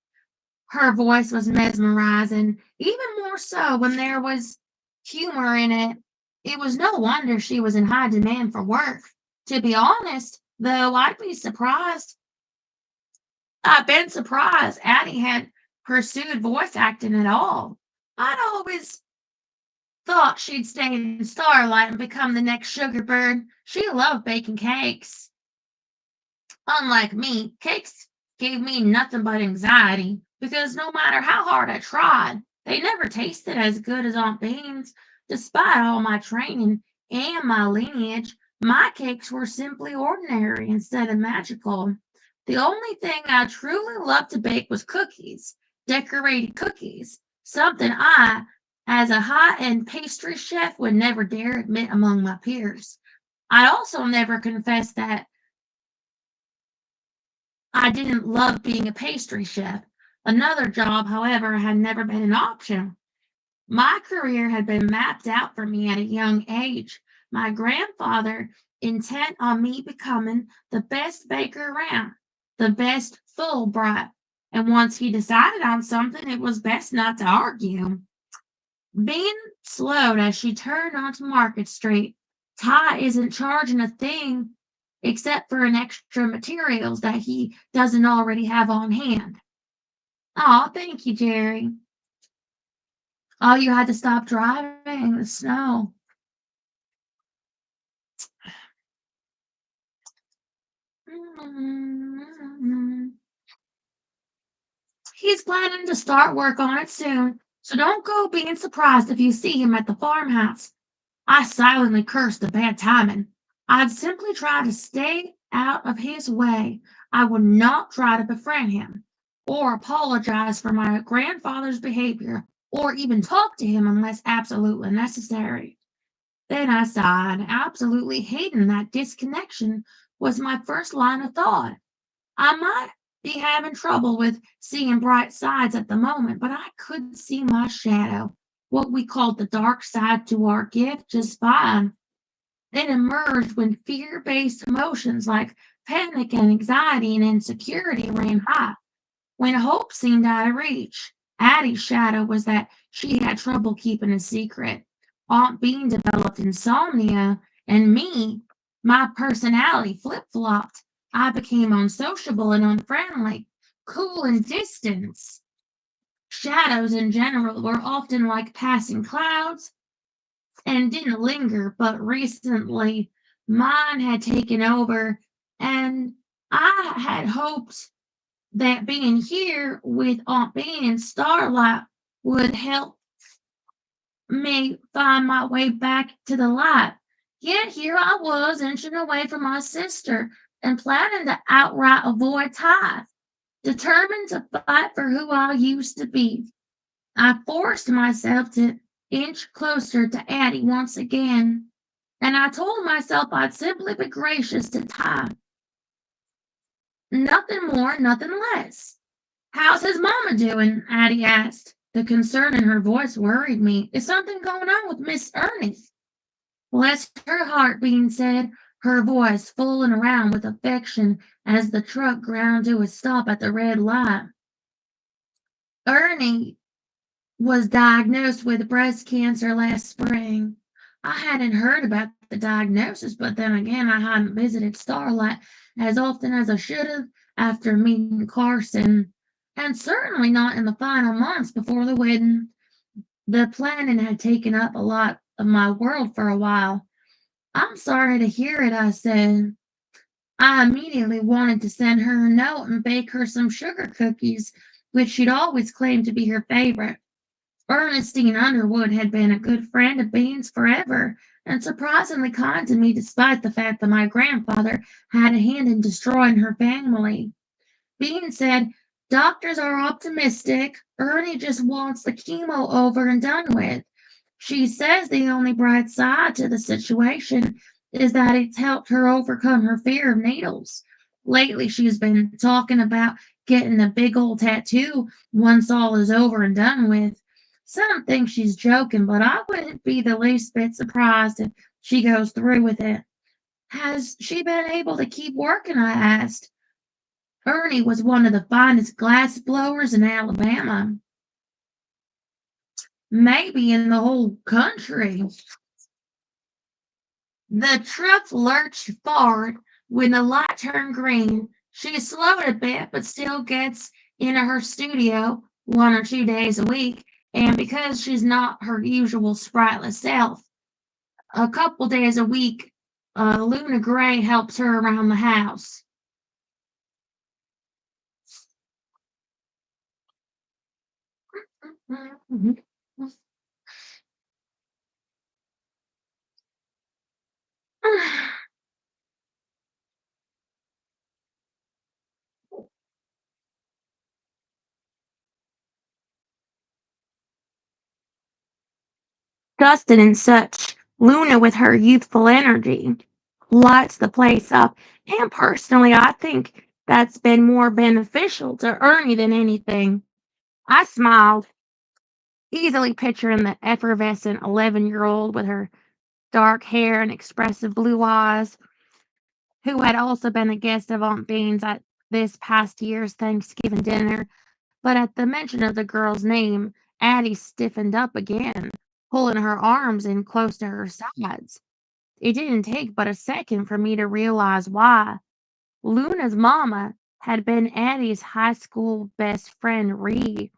Her voice was mesmerizing, even more so when there was humor in it. It was no wonder she was in high demand for work. To be honest, though, I've been surprised Addie had pursued voice acting at all. I'd always thought she'd stay in Starlight and become the next sugar bird. She loved baking cakes. Unlike me, cakes gave me nothing but anxiety because no matter how hard I tried, they never tasted as good as Aunt Bean's. Despite all my training and my lineage, my cakes were simply ordinary instead of magical. The only thing I truly loved to bake was cookies, decorated cookies, something I, as a high-end pastry chef, would never dare admit among my peers. I also never confessed that I didn't love being a pastry chef. Another job, however, had never been an option. My career had been mapped out for me at a young age. My grandfather, intent on me becoming the best baker around, the best Fulbright. And once he decided on something, it was best not to argue. Being slowed as she turned onto Market Street, Ty isn't charging a thing except for an extra materials that he doesn't already have on hand. Oh, thank you, Jerry. Oh, you had to stop driving in the snow. He's planning to start work on it soon, so don't go being surprised if you see him at the farmhouse. I silently cursed the bad timing. I'd simply try to stay out of his way. I would not try to befriend him, or apologize for my grandfather's behavior, or even talk to him unless absolutely necessary. Then I sighed, absolutely hating that disconnection was my first line of thought. I might be having trouble with seeing bright sides at the moment, but I could see my shadow, what we called the dark side to our gift, just fine. It emerged when fear based emotions like panic and anxiety and insecurity ran high, when hope seemed out of reach. Addie's shadow was that she had trouble keeping a secret. Aunt Bean developed insomnia, and me, my personality flip flopped. I became unsociable and unfriendly, cool and distant. Shadows in general were often like passing clouds and didn't linger, but recently mine had taken over, and I had hoped that being here with Aunt Bean and Starlight would help me find my way back to the light. Yet here I was inching away from my sister and planning to outright avoid Ty, determined to fight for who I used to be. I forced myself to inch closer to Addie once again, and I told myself I'd simply be gracious to Ty. Nothing more, nothing less. How's his mama doing? Addie asked. The concern in her voice worried me. Is something going on with Miss Ernie? Bless her heart, Bean said, her voice full and round with affection as the truck ground to a stop at the red light. Ernie was diagnosed with breast cancer last spring. I hadn't heard about the diagnosis, but then again, I hadn't visited Starlight as often as I should have after meeting Carson, and certainly not in the final months before the wedding. The planning had taken up a lot of my world for a while. I'm sorry to hear it, I said. I immediately wanted to send her a note and bake her some sugar cookies, which she'd always claimed to be her favorite. Ernestine Underwood had been a good friend of Bean's forever, and surprisingly kind to me despite the fact that my grandfather had a hand in destroying her family. Bean said, doctors are optimistic. Ernie just wants the chemo over and done with. She says the only bright side to the situation is that it's helped her overcome her fear of needles. Lately, she's been talking about getting a big old tattoo once all is over and done with. Some think she's joking, but I wouldn't be the least bit surprised if she goes through with it. Has she been able to keep working? I asked. Ernie was one of the finest glass blowers in Alabama, maybe in the whole country. The truck lurched forward when the light turned green. She slowed a bit, but still gets into her studio 1 or 2 days a week. And because she's not her usual sprightly self, a couple days a week, Luna Gray helps her around the house. Dustin and such, Luna with her youthful energy lights the place up, and personally, I think that's been more beneficial to Ernie than anything. I smiled, easily picturing the effervescent 11-year-old with her dark hair and expressive blue eyes, who had also been a guest of Aunt Bean's at this past year's Thanksgiving dinner. But at the mention of the girl's name, Addie stiffened up again, pulling her arms in close to her sides. It didn't take but a second for me to realize why. Luna's mama had been Addie's high school best friend, Ree,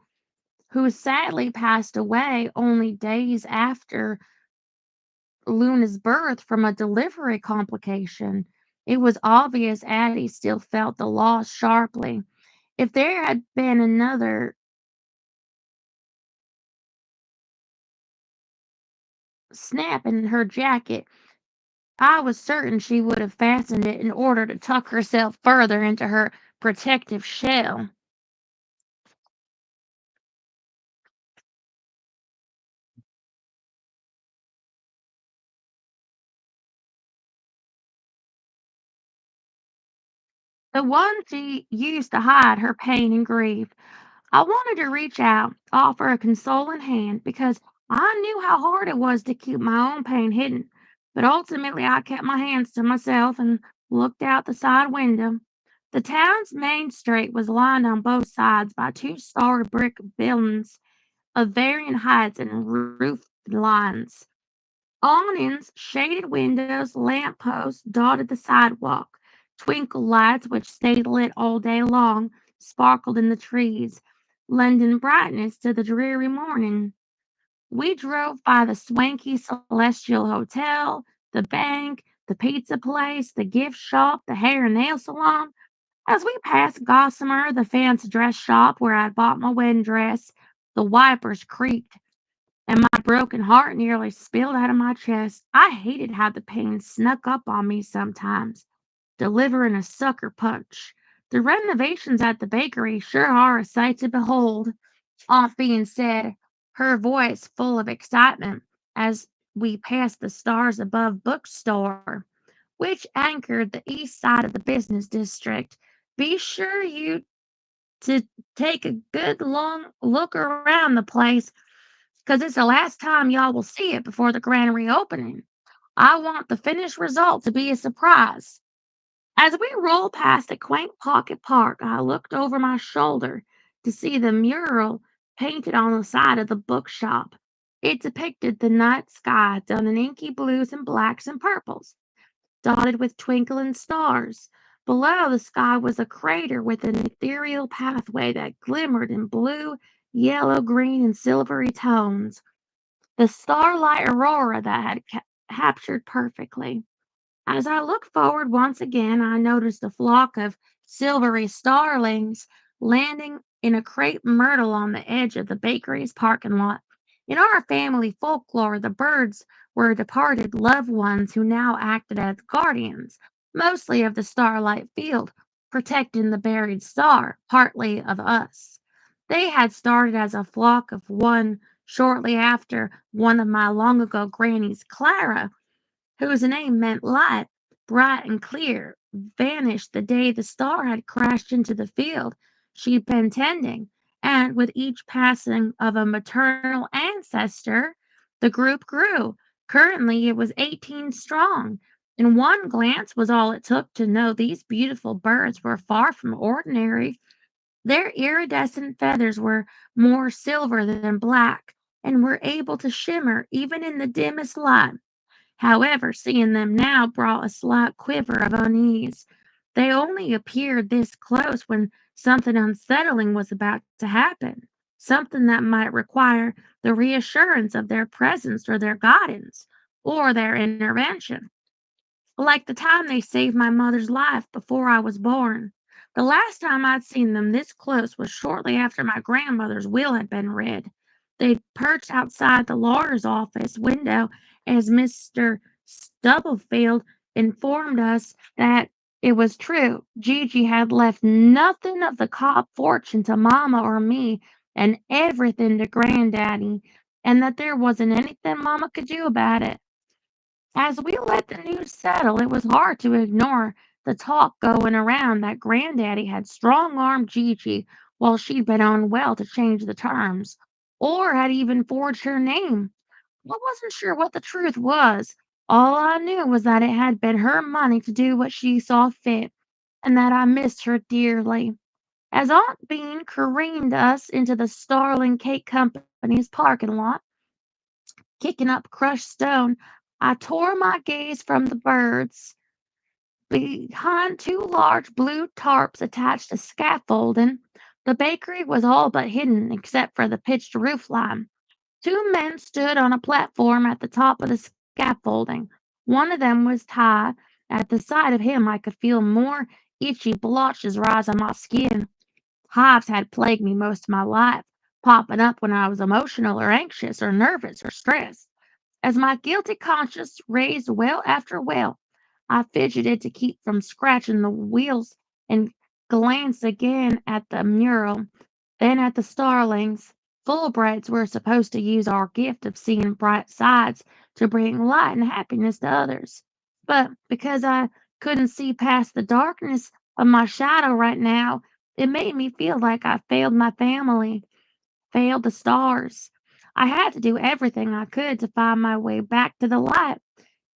who sadly passed away only days after Luna's birth from a delivery complication. It was obvious Addie still felt the loss sharply. If there had been another snap in her jacket, I was certain she would have fastened it in order to tuck herself further into her protective shell. The one she used to hide her pain and grief. I wanted to reach out, offer a consoling hand, because I knew how hard it was to keep my own pain hidden. But ultimately, I kept my hands to myself and looked out the side window. The town's main street was lined on both sides by two-story brick buildings of varying heights and roof lines. Awnings, shaded windows, lamp posts dotted the sidewalk. Twinkle lights, which stayed lit all day long, sparkled in the trees, lending brightness to the dreary morning. We drove by the swanky Celestial Hotel, the bank, the pizza place, the gift shop, the hair and nail salon. As we passed Gossamer, the fancy dress shop where I'd bought my wedding dress, the wipers creaked. and my broken heart nearly spilled out of my chest. I hated how the pain snuck up on me sometimes, delivering a sucker punch. The renovations at the bakery sure are a sight to behold, Aunt Bean said, her voice full of excitement as we passed the Stars Above bookstore, which anchored the east side of the business district. Be sure you to take a good long look around the place, 'cause it's the last time y'all will see it before the grand reopening. I want the finished result to be a surprise. As we rolled past the quaint pocket park, I looked over my shoulder to see the mural painted on the side of the bookshop. It depicted the night sky done in inky blues and blacks and purples, dotted with twinkling stars. Below the sky was a crater with an ethereal pathway that glimmered in blue, yellow, green, and silvery tones. The starlight aurora that had captured perfectly. As I looked forward once again, I noticed a flock of silvery starlings landing in a crepe myrtle on the edge of the bakery's parking lot. In our family folklore, the birds were departed loved ones who now acted as guardians, mostly of the starlight field, protecting the buried star, partly of us. They had started as a flock of one shortly after one of my long ago grannies, Clara, whose name meant light, bright and clear, vanished the day the star had crashed into the field she'd been tending, and with each passing of a maternal ancestor, the group grew. Currently, it was 18 strong, and one glance was all it took to know these beautiful birds were far from ordinary. Their iridescent feathers were more silver than black, and were able to shimmer even in the dimmest light. However, seeing them now brought a slight quiver of unease. They only appeared this close when something unsettling was about to happen, something that might require the reassurance of their presence or their guidance or their intervention. Like the time they saved my mother's life before I was born. The last time I'd seen them this close was shortly after my grandmother's will had been read. They'd perched outside the lawyer's office window as Mr. Stubblefield informed us that it was true. Gigi had left nothing of the Cobb fortune to Mama or me and everything to Granddaddy, and that there wasn't anything Mama could do about it. As we let the news settle, it was hard to ignore the talk going around that Granddaddy had strong armed Gigi while she'd been unwell to change the terms, or had even forged her name. I wasn't sure what the truth was. All I knew was that it had been her money to do what she saw fit, and that I missed her dearly. As Aunt Bean careened us into the Starling Cake Company's parking lot, kicking up crushed stone, I tore my gaze from the birds. Behind two large blue tarps attached to scaffolding, the bakery was all but hidden except for the pitched roof line. Two men stood on a platform at the top of the scaffolding. One of them was Ty. At the sight of him, I could feel more itchy blotches rise on my skin. Hives had plagued me most of my life, popping up when I was emotional or anxious or nervous or stressed. As my guilty conscience raised wail after wail, I fidgeted to keep from scratching the wheels and glanced again at the mural, then at the starlings. Fulbrights were supposed to use our gift of seeing bright sides to bring light and happiness to others. But because I couldn't see past the darkness of my shadow right now, it made me feel like I failed my family, failed the stars. I had to do everything I could to find my way back to the light,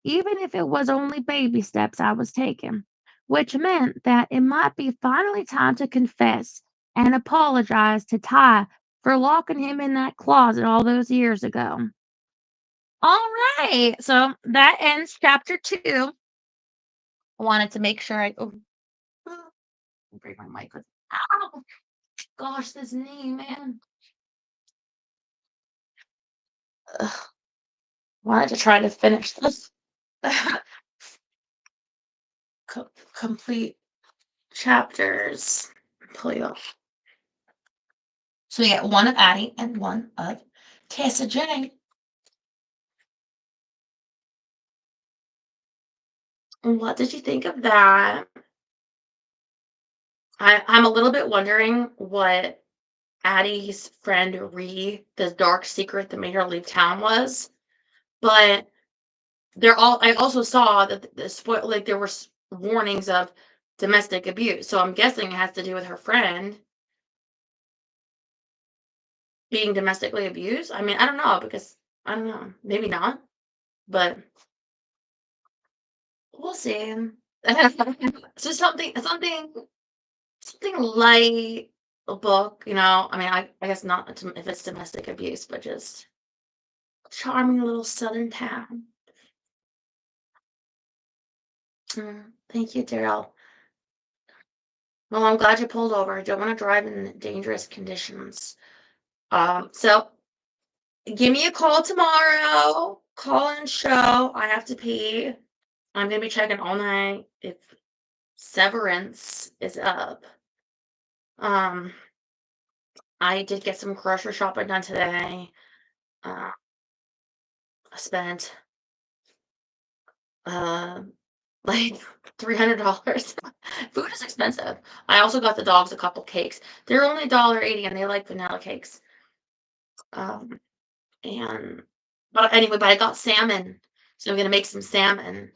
even if it was only baby steps I was taking, which meant that it might be finally time to confess and apologize to Ty for locking him in that closet all those years ago. All right, so that ends chapter 2. I wanted to make sure break my mic. Ow, gosh, this knee, man. Ugh, wanted to try to finish this. Complete chapters. Pull you up. So we got one of Addie and one of Tessa Jane. What did you think of that? I'm a little bit wondering what Addie's friend the dark secret that made her leave town was, but I also saw that like there were warnings of domestic abuse, so I'm guessing it has to do with her friend being domestically abused. I mean, I don't know because I don't know, maybe not, but we'll see. So something light, a book, I mean, I guess not if it's domestic abuse, but just charming little southern town. Thank you, Daryl. Well, I'm glad you pulled over. I don't want to drive in dangerous conditions. So give me a call tomorrow. Call and show. I have to pee. I'm gonna be checking all night if Severance is up. Um, I did get some grocery shopping done today. Uh, I spent uh like $300. Food is expensive. I also got the dogs a couple cakes. They're only $1.80 and they like vanilla cakes. Um, and but anyway, but I got salmon, so I'm gonna make some salmon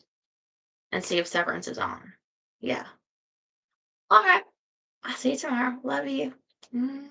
and see if Severance is on. Yeah. All right. I'll see you tomorrow. Love you. Mm.